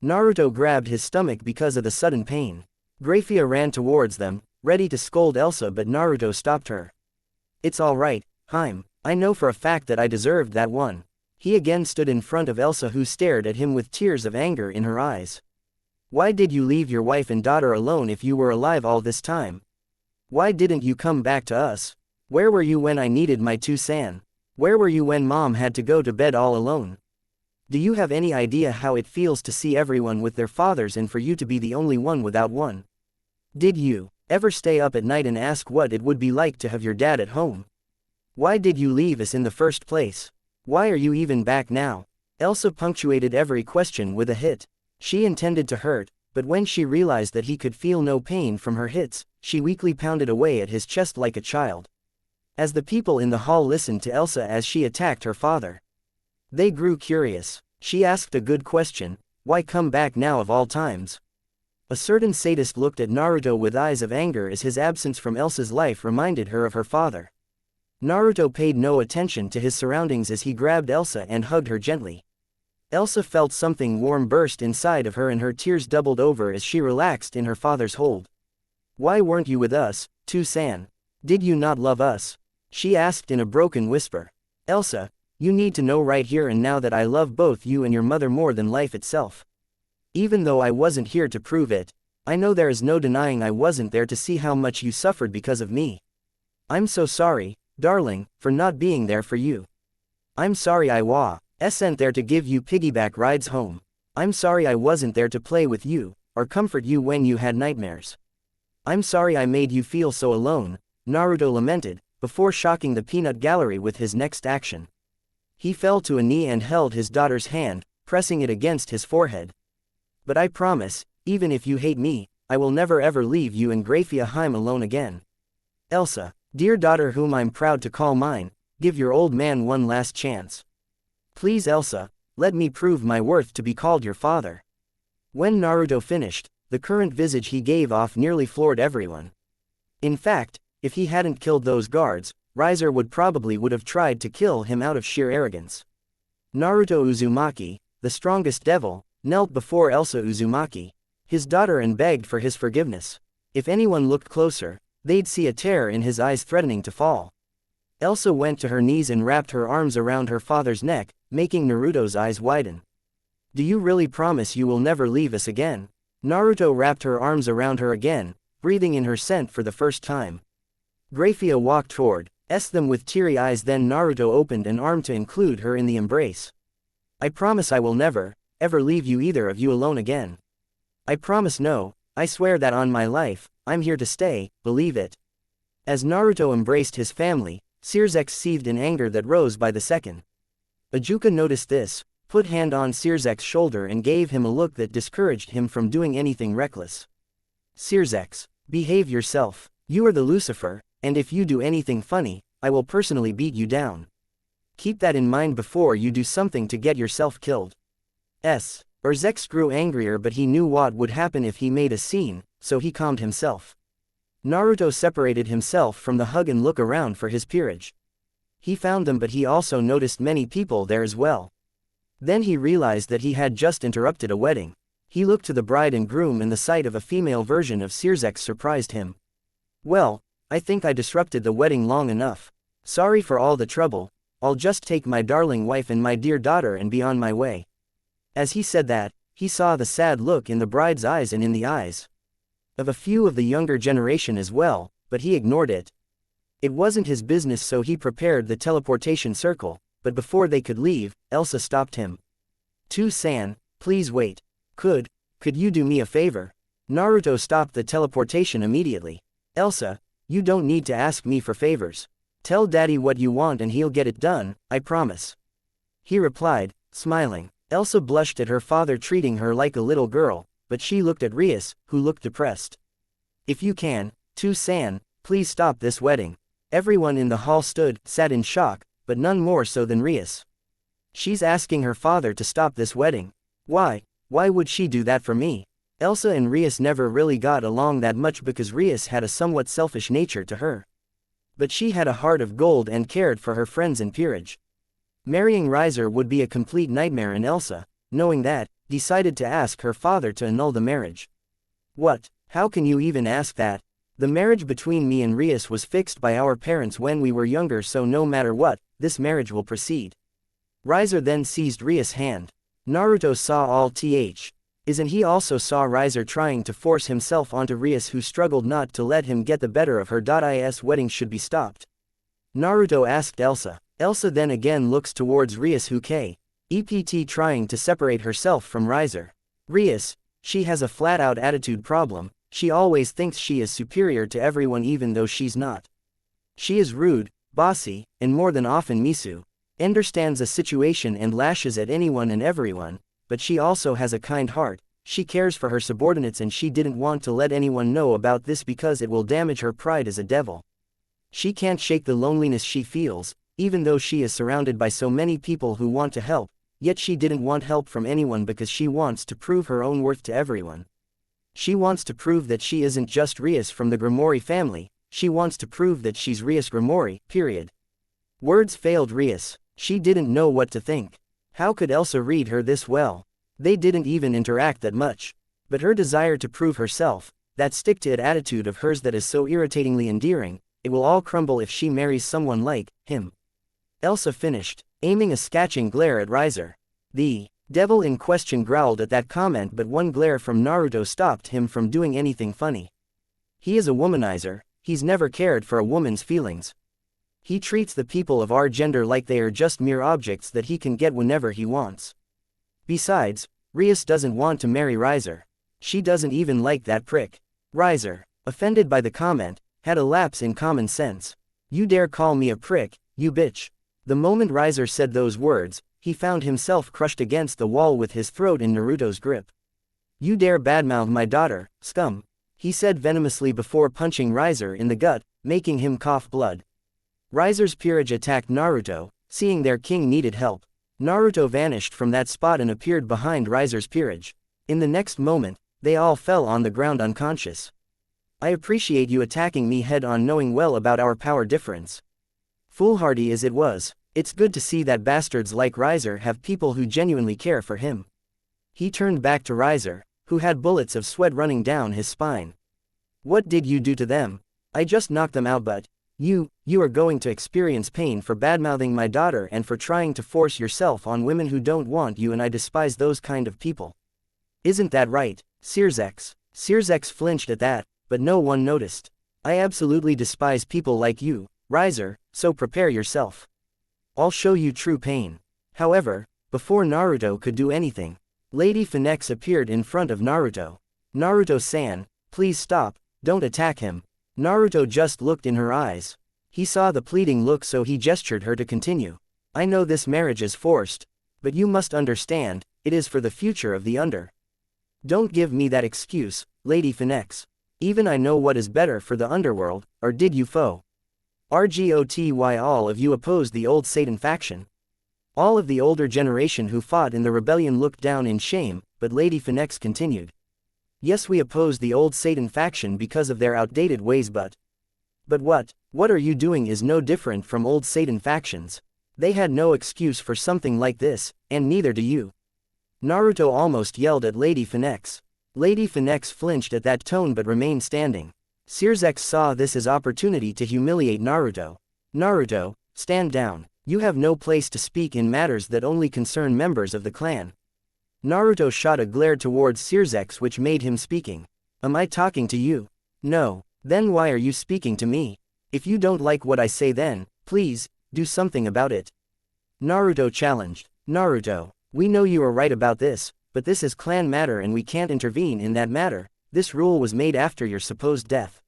[SPEAKER 1] Naruto grabbed his stomach because of the sudden pain. GRAYFIA ran towards them, ready to scold Elsa, but Naruto stopped her. It's alright, I'm I know for a fact that I deserved that one. He again stood in front of Elsa, who stared at him with tears of anger in her eyes. Why did you leave your wife and daughter alone if you were alive all this time? Why didn't you come back to us? Where were you when I needed my San? Where were you when mom had to go to bed all alone? Do you have any idea how it feels to see everyone with their fathers and for you to be the only one without one? Did you ever stay up at night and ask what it would be like to have your dad at home? Why did you leave us in the first place? Why are you even back now? Elsa punctuated every question with a hit. She intended to hurt, but when she realized that he could feel no pain from her hits, she weakly pounded away at his chest like a child. As the people in the hall listened to Elsa as she attacked her father, they grew curious. She asked a good question: why come back now of all times? A certain sadist looked at Naruto with eyes of anger as his absence from Elsa's life reminded her of her father. Naruto paid no attention to his surroundings as he grabbed Elsa and hugged her gently. Elsa felt something warm burst inside of her and her tears doubled over as she relaxed in her father's hold. Why weren't you with us, San? Did you not love us? She asked in a broken whisper. Elsa, you need to know right here and now that I love both you and your mother more than life itself. Even though I wasn't here to prove it, I know there is no denying I wasn't there to see how much you suffered because of me. I'm so sorry, darling, for not being there for you. I'm sorry I wasn't there to give you piggyback rides home. I'm sorry I wasn't there to play with you, or comfort you when you had nightmares. I'm sorry I made you feel so alone, Naruto lamented, before shocking the peanut gallery with his next action. He fell to a knee and held his daughter's hand, pressing it against his forehead. But I promise, even if you hate me, I will never ever leave you and GRAYFIA Heim alone again. Elsa, dear daughter whom I'm proud to call mine, give your old man one last chance. Please Elsa, let me prove my worth to be called your father. When Naruto finished, the current visage he gave off nearly floored everyone. In fact, if he hadn't killed those guards, Riser would have tried to kill him out of sheer arrogance. Naruto Uzumaki, the strongest devil, knelt before Elsa Uzumaki, his daughter, and begged for his forgiveness. If anyone looked closer, they'd see a tear in his eyes threatening to fall. Elsa went to her knees and wrapped her arms around her father's neck, making Naruto's eyes widen. Do you really promise you will never leave us again? Naruto wrapped her arms around her again, breathing in her scent for the first time. GRAYFIA walked toward them with teary eyes, then Naruto opened an arm to include her in the embrace. I promise I will never, ever leave you either of you alone again. I promise, no, I swear that on my life, I'm here to stay, believe it. As Naruto embraced his family, Sirzex seethed in anger that rose by the second. Ajuka noticed this, put hand on Sirzek's shoulder and gave him a look that discouraged him from doing anything reckless. Sirzex, behave yourself. You are the Lucifer, and if you do anything funny, I will personally beat you down. Keep that in mind before you do something to get yourself killed. Urzex grew angrier, but he knew what would happen if he made a scene, so he calmed himself. Naruto separated himself from the hug and looked around for his peerage. He found them, but he also noticed many people there as well. Then he realized that he had just interrupted a wedding. He looked to the bride and groom, and the sight of a female version of Sirzex surprised him. Well, I think I disrupted the wedding long enough. Sorry for all the trouble, I'll just take my darling wife and my dear daughter and be on my way. As he said that, he saw the sad look in the bride's eyes and in the eyes of a few of the younger generation as well, but he ignored it. It wasn't his business, so he prepared the teleportation circle, but before they could leave, Elsa stopped him. San, please wait. Could you do me a favor? Naruto stopped the teleportation immediately. Elsa, you don't need to ask me for favors. Tell daddy what you want and he'll get it done, I promise. He replied, smiling. Elsa blushed at her father treating her like a little girl, but she looked at Rias, who looked depressed. If you can, San, please stop this wedding. Everyone in the hall sat in shock, but none more so than Rias. She's asking her father to stop this wedding. Why would she do that for me? Elsa and Rias never really got along that much because Rias had a somewhat selfish nature to her. But she had a heart of gold and cared for her friends and peerage. Marrying Riser would be a complete nightmare, and Elsa, knowing that, decided to ask her father to annul the marriage. What? How can you even ask that? The marriage between me and Rias was fixed by our parents when we were younger, so no matter what, this marriage will proceed. Riser then seized Rias' hand. Naruto saw all isn't he also saw Riser trying to force himself onto Rias, who struggled not to let him get the better of her. Is wedding should be stopped? Naruto asked Elsa. Elsa then again looks towards Rias, who kept trying to separate herself from Riser. Rias, she has a flat-out attitude problem. She always thinks she is superior to everyone even though she's not. She is rude, bossy, and more than often Misu understands a situation and lashes at anyone and everyone, but she also has a kind heart. She cares for her subordinates and she didn't want to let anyone know about this because it will damage her pride as a devil. She can't shake the loneliness she feels, even though she is surrounded by so many people who want to help, yet she didn't want help from anyone because she wants to prove her own worth to everyone. She wants to prove that she isn't just Rias from the Gromori family, she wants to prove that she's Rias Gromori, period. Words failed Rias. She didn't know what to think. How could Elsa read her this well? They didn't even interact that much. But her desire to prove herself, that stick-to-it attitude of hers that is so irritatingly endearing, it will all crumble if she marries someone like him. Elsa finished, aiming a scathing glare at Riser. The devil in question growled at that comment, but one glare from Naruto stopped him from doing anything funny. He is a womanizer, he's never cared for a woman's feelings. He treats the people of our gender like they are just mere objects that he can get whenever he wants. Besides, Rias doesn't want to marry Riser. She doesn't even like that prick. Riser, offended by the comment, had a lapse in common sense. You dare call me a prick, you bitch. The moment Riser said those words, he found himself crushed against the wall with his throat in Naruto's grip. You dare badmouth my daughter, scum, he said venomously before punching Riser in the gut, making him cough blood. Riser's peerage attacked Naruto, seeing their king needed help. Naruto vanished from that spot and appeared behind Riser's peerage. In the next moment, they all fell on the ground unconscious. I appreciate you attacking me head-on knowing well about our power difference. Foolhardy as it was, it's good to see that bastards like Riser have people who genuinely care for him. He turned back to Riser, who had bullets of sweat running down his spine. What did you do to them? I just knocked them out, but you are going to experience pain for badmouthing my daughter and for trying to force yourself on women who don't want you, and I despise those kind of people. Isn't that right, Sirzex? Sirzex flinched at that, but no one noticed. I absolutely despise people like you, Riser, so prepare yourself. I'll show you true pain. However, before Naruto could do anything, Lady Phoenix appeared in front of Naruto. Naruto-san, please stop, don't attack him. Naruto just looked in her eyes. He saw the pleading look, so he gestured her to continue. I know this marriage is forced, but you must understand, it is for the future of the under. Don't give me that excuse, Lady Phoenix. Even I know what is better for the underworld, or did you foe? RGOTY all of you opposed the old Satan faction. All of the older generation who fought in the rebellion looked down in shame, but Lady Phoenix continued. Yes, we oppose the old Satan faction because of their outdated ways, but what are you doing is no different from old Satan factions. They had no excuse for something like this, and neither do you. Naruto almost yelled at Lady Phoenix. Lady Phoenix flinched at that tone but remained standing. Sirzex saw this as opportunity to humiliate Naruto. Naruto, stand down. You have no place to speak in matters that only concern members of the clan. Naruto shot a glare towards Sirzex which made him speaking. Am I talking to you? No. Then why are you speaking to me? If you don't like what I say, then, please, do something about it. Naruto challenged. Naruto, we know you are right about this, but this is clan matter and we can't intervene in that matter. This rule was made after your supposed death.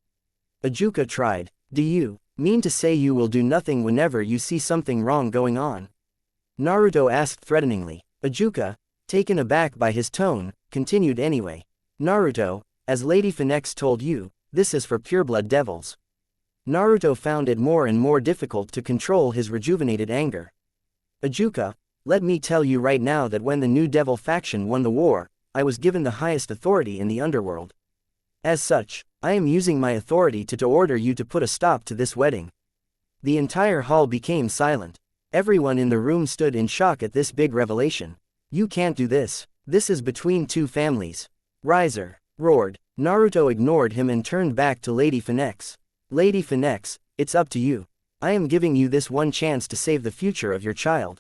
[SPEAKER 1] Ajuka tried. Do you mean to say you will do nothing whenever you see something wrong going on? Naruto asked threateningly. Ajuka, taken aback by his tone, continued anyway. Naruto, as Lady Phoenix told you, this is for pureblood devils. Naruto found it more and more difficult to control his rejuvenated anger. Ajuka, let me tell you right now that when the new devil faction won the war, I was given the highest authority in the underworld. As such, I am using my authority to order you to put a stop to this wedding. The entire hall became silent. Everyone in the room stood in shock at this big revelation. You can't do this. This is between two families. Riser roared. Naruto ignored him and turned back to Lady Phoenix. Lady Phoenix, it's up to you. I am giving you this one chance to save the future of your child.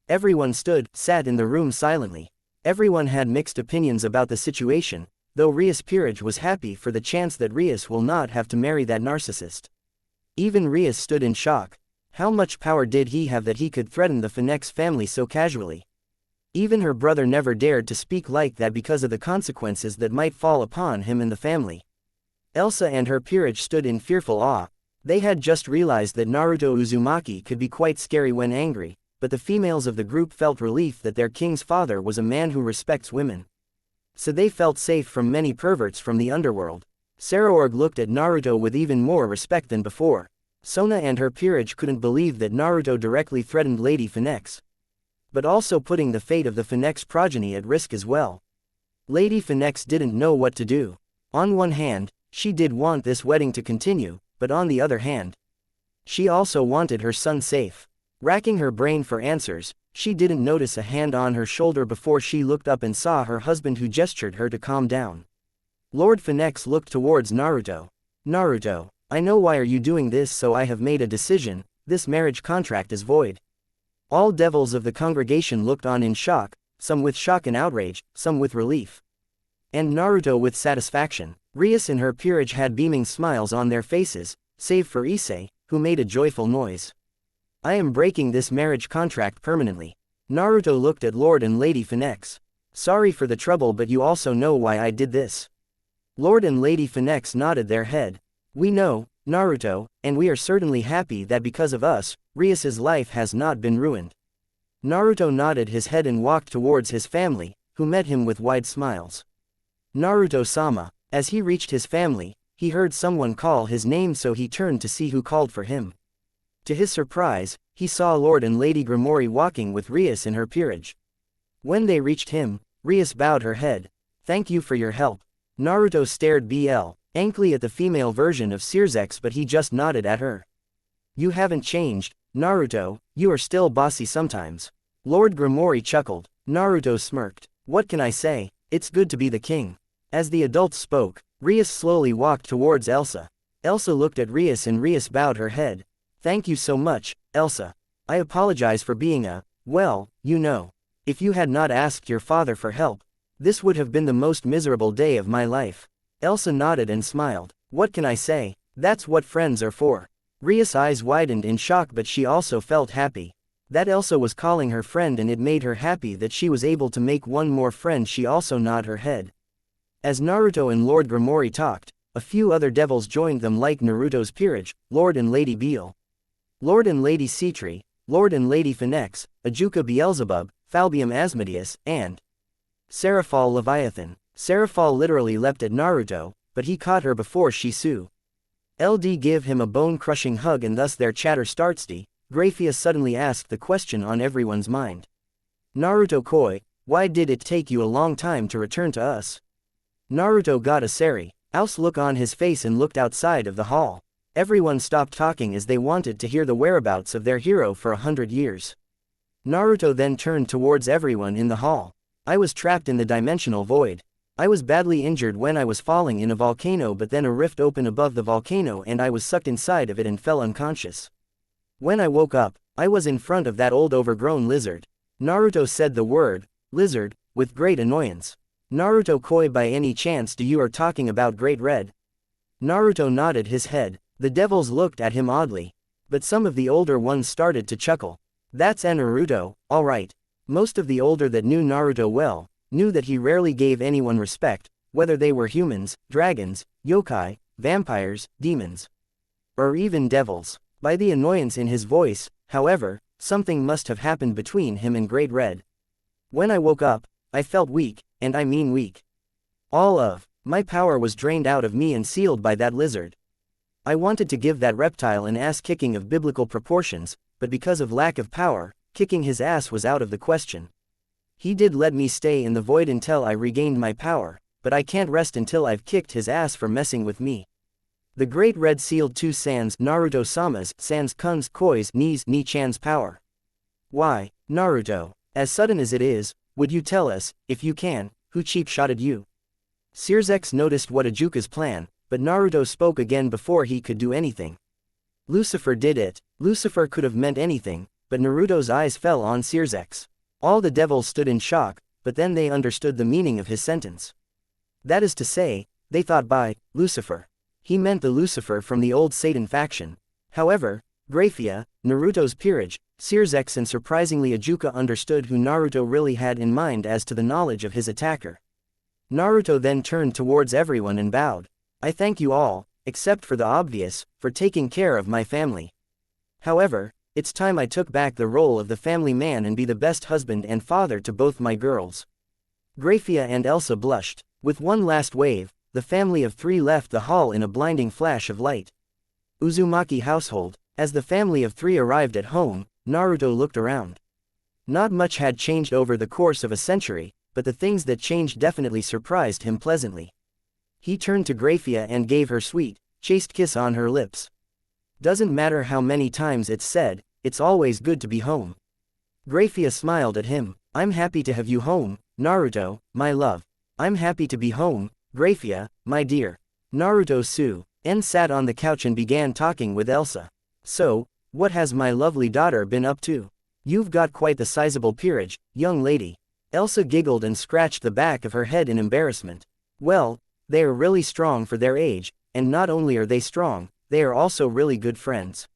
[SPEAKER 1] Everyone sat in the room silently. Everyone had mixed opinions about the situation, though Rias Peerage was happy for the chance that Rias will not have to marry that narcissist. Even Rias stood in shock. How much power did he have that he could threaten the Phoenix family so casually? Even her brother never dared to speak like that because of the consequences that might fall upon him and the family. Elsa and her peerage stood in fearful awe. They had just realized that Naruto Uzumaki could be quite scary when angry, but the females of the group felt relief that their king's father was a man who respects women. So they felt safe from many perverts from the underworld. Saraorg looked at Naruto with even more respect than before. Sona and her peerage couldn't believe that Naruto directly threatened Lady Phoenix, but also putting the fate of the Phoenix progeny at risk as well. Lady Phoenix didn't know what to do. On one hand, she did want this wedding to continue, but on the other hand, she also wanted her son safe. Racking her brain for answers, she didn't notice a hand on her shoulder before she looked up and saw her husband, who gestured her to calm down. Lord Phoenix looked towards Naruto. Naruto, I know why are you doing this, so I have made a decision. This marriage contract is void. All devils of the congregation looked on in shock, some with shock and outrage, some with relief, and Naruto with satisfaction. Rias and her peerage had beaming smiles on their faces, save for Issei, who made a joyful noise. I am breaking this marriage contract permanently. Naruto looked at Lord and Lady Phoenix. Sorry for the trouble, but you also know why I did this. Lord and Lady Phoenix nodded their head. We know, Naruto, and we are certainly happy that because of us, Rias's life has not been ruined. Naruto nodded his head and walked towards his family, who met him with wide smiles. Naruto-sama. As he reached his family, he heard someone call his name, so he turned to see who called for him. To his surprise, he saw Lord and Lady Grimori walking with Rias in her peerage. When they reached him, Rias bowed her head. Thank you for your help. Naruto stared blankly at the female version of Sirzex, but he just nodded at her. You haven't changed, Naruto, you are still bossy sometimes. Lord Grimori chuckled. Naruto smirked. What can I say? It's good to be the king. As the adults spoke, Rias slowly walked towards Elsa. Elsa looked at Rias and Rias bowed her head. Thank you so much, Elsa. I apologize for being if you had not asked your father for help, this would have been the most miserable day of my life. Elsa nodded and smiled. What can I say? That's what friends are for. Rias' eyes widened in shock, but she also felt happy that Elsa was calling her friend, and it made her happy that she was able to make one more friend. She also nodded her head. As Naruto and Lord Grimori talked, a few other devils joined them, like Naruto's peerage, Lord and Lady Beal, Lord and Lady Citri, Lord and Lady Phoenix, Ajuka Beelzebub, Falbium Asmodeus, and Seraphal Leviathan. Seraphal literally leapt at Naruto, but he caught her before she give him a bone-crushing hug, and thus their chatter starts. GRAYFIA suddenly asked the question on everyone's mind. Naruto-koi, why did it take you a long time to return to us? Naruto got a serious look on his face and looked outside of the hall. Everyone stopped talking as they wanted to hear the whereabouts of their hero for 100 years. Naruto then turned towards everyone in the hall. I was trapped in the dimensional void. I was badly injured when I was falling in a volcano, but then a rift opened above the volcano and I was sucked inside of it and fell unconscious. When I woke up, I was in front of that old overgrown lizard. Naruto said the word, lizard, with great annoyance. Naruto-koi, by any chance you are talking about Great Red? Naruto nodded his head. The devils looked at him oddly, but some of the older ones started to chuckle. That's Naruto, alright. Most of the older that knew Naruto well, knew that he rarely gave anyone respect, whether they were humans, dragons, yokai, vampires, demons, or even devils. By the annoyance in his voice, however, something must have happened between him and Great Red. When I woke up, I felt weak, and I mean weak. All of my power was drained out of me and sealed by that lizard. I wanted to give that reptile an ass-kicking of biblical proportions, but because of lack of power, kicking his ass was out of the question. He did let me stay in the void until I regained my power, but I can't rest until I've kicked his ass for messing with me. The Great Red sealed 2 Sans Naruto-sama's Sans Kun's Koi's Ni-chan's power. Why, Naruto, as sudden as it is, would you tell us, if you can, who cheap-shotted you? Circex noticed what Ajuka's plan, but Naruto spoke again before he could do anything. Lucifer did it. Lucifer could have meant anything, but Naruto's eyes fell on Circex. All the devils stood in shock, but then they understood the meaning of his sentence. That is to say, they thought by Lucifer, he meant the Lucifer from the old Satan faction. However, GRAYFIA, Naruto's peerage, Circex and surprisingly Ajuka understood who Naruto really had in mind as to the knowledge of his attacker. Naruto then turned towards everyone and bowed. I thank you all, except for the obvious, for taking care of my family. However, it's time I took back the role of the family man and be the best husband and father to both my girls. GRAYFIA and Elsa blushed. With one last wave, the family of three left the hall in a blinding flash of light. Uzumaki household. As the family of three arrived at home, Naruto looked around. Not much had changed over the course of a century, but the things that changed definitely surprised him pleasantly. He turned to GRAYFIA and gave her sweet, chaste kiss on her lips. Doesn't matter how many times it's said, it's always good to be home. GRAYFIA smiled at him. I'm happy to have you home, Naruto, my love. I'm happy to be home, GRAYFIA, my dear. Naruto sat on the couch and began talking with Elsa. So, what has my lovely daughter been up to? You've got quite the sizable peerage, young lady. Elsa giggled and scratched the back of her head in embarrassment. Well, they are really strong for their age, and not only are they strong, they are also really good friends.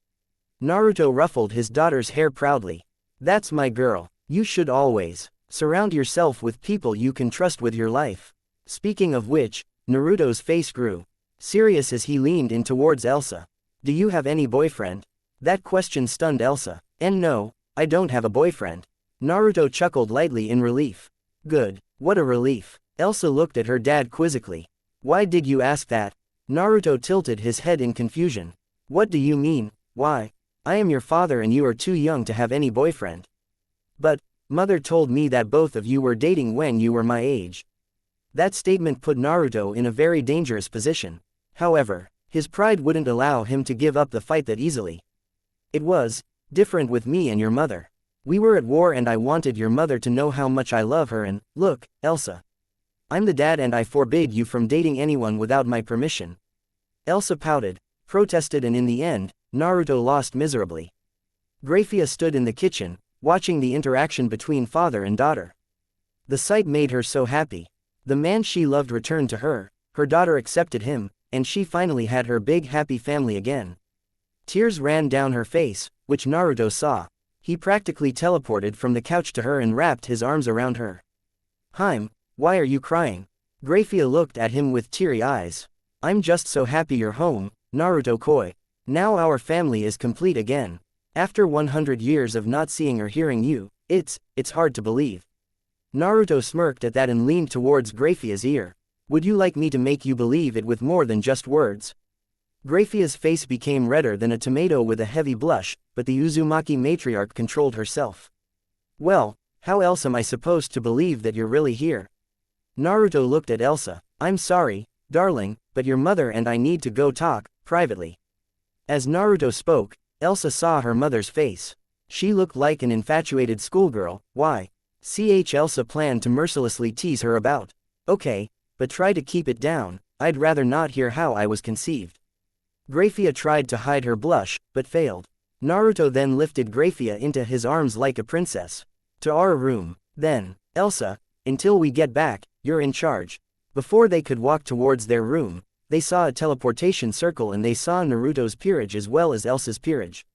[SPEAKER 1] Naruto ruffled his daughter's hair proudly. That's my girl. You should always surround yourself with people you can trust with your life. Speaking of which, Naruto's face grew serious as he leaned in towards Elsa. Do you have any boyfriend? That question stunned Elsa. And no, I don't have a boyfriend. Naruto chuckled lightly in relief. Good, what a relief. Elsa looked at her dad quizzically. Why did you ask that? Naruto tilted his head in confusion. What do you mean, why? I am your father and you are too young to have any boyfriend. But, mother told me that both of you were dating when you were my age. That statement put Naruto in a very dangerous position. However, his pride wouldn't allow him to give up the fight that easily. It was different with me and your mother. We were at war and I wanted your mother to know how much I love her and, look, Elsa. I'm the dad and I forbid you from dating anyone without my permission. Elsa pouted, protested and in the end, Naruto lost miserably. GRAYFIA stood in the kitchen, watching the interaction between father and daughter. The sight made her so happy. The man she loved returned to her daughter accepted him, and she finally had her big happy family again. Tears ran down her face, which Naruto saw. He practically teleported from the couch to her and wrapped his arms around her. Haim, why are you crying? GRAYFIA looked at him with teary eyes. I'm just so happy you're home, Naruto Koi. Now our family is complete again. After 100 years of not seeing or hearing you, it's hard to believe. Naruto smirked at that and leaned towards GRAYFIA's ear. Would you like me to make you believe it with more than just words? GRAYFIA's face became redder than a tomato with a heavy blush, but the Uzumaki matriarch controlled herself. Well, how else am I supposed to believe that you're really here? Naruto looked at Elsa. I'm sorry, darling, but your mother and I need to go talk, privately. As Naruto spoke, Elsa saw her mother's face. She looked like an infatuated schoolgirl. Why? Elsa planned to mercilessly tease her about. Okay, but try to keep it down, I'd rather not hear how I was conceived. GRAYFIA tried to hide her blush, but failed. Naruto then lifted GRAYFIA into his arms like a princess. To our room. Then, Elsa, until we get back, you're in charge. Before they could walk towards their room, they saw a teleportation circle and they saw Naruto's peerage as well as Elsa's peerage.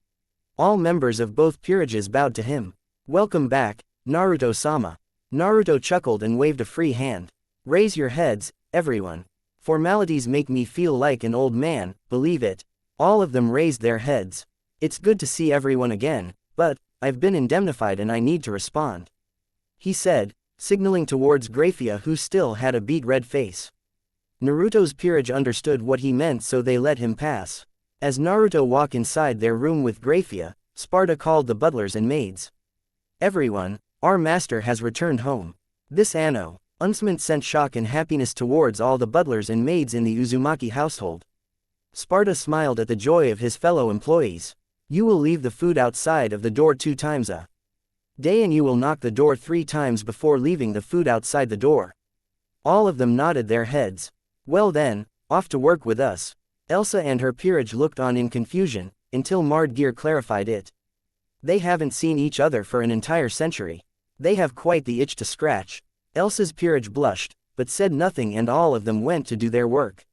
[SPEAKER 1] All members of both peerages bowed to him. Welcome back, Naruto-sama. Naruto chuckled and waved a free hand. Raise your heads, everyone. Formalities make me feel like an old man, believe it. All of them raised their heads. It's good to see everyone again, but I've been indemnified and I need to respond. He said, signaling towards GRAYFIA who still had a beet red face. Naruto's peerage understood what he meant so they let him pass. As Naruto walked inside their room with GRAYFIA, Sparta called the butlers and maids. Everyone, our master has returned home. This announcement sent shock and happiness towards all the butlers and maids in the Uzumaki household. Sparta smiled at the joy of his fellow employees. You will leave the food outside of the door 2 times a day and you will knock the door 3 times before leaving the food outside the door. All of them nodded their heads. Well then, off to work with us. Elsa and her peerage looked on in confusion, until Mardgeir clarified it. They haven't seen each other for an entire century. They have quite the itch to scratch. Elsa's peerage blushed, but said nothing, and all of them went to do their work.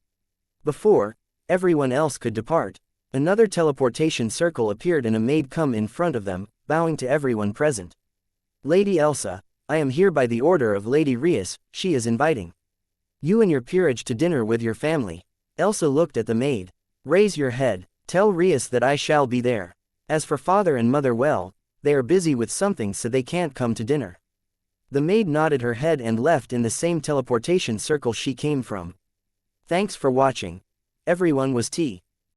[SPEAKER 1] Before everyone else could depart, another teleportation circle appeared and a maid come in front of them, bowing to everyone present. Lady Elsa, I am here by the order of Lady Rias, she is inviting you and your peerage to dinner with your family. Elsa looked at the maid. Raise your head, tell Rias that I shall be there. As for father and mother, well, they are busy with something so they can't come to dinner. The maid nodded her head and left in the same teleportation circle she came from. Thanks for watching. Everyone was T.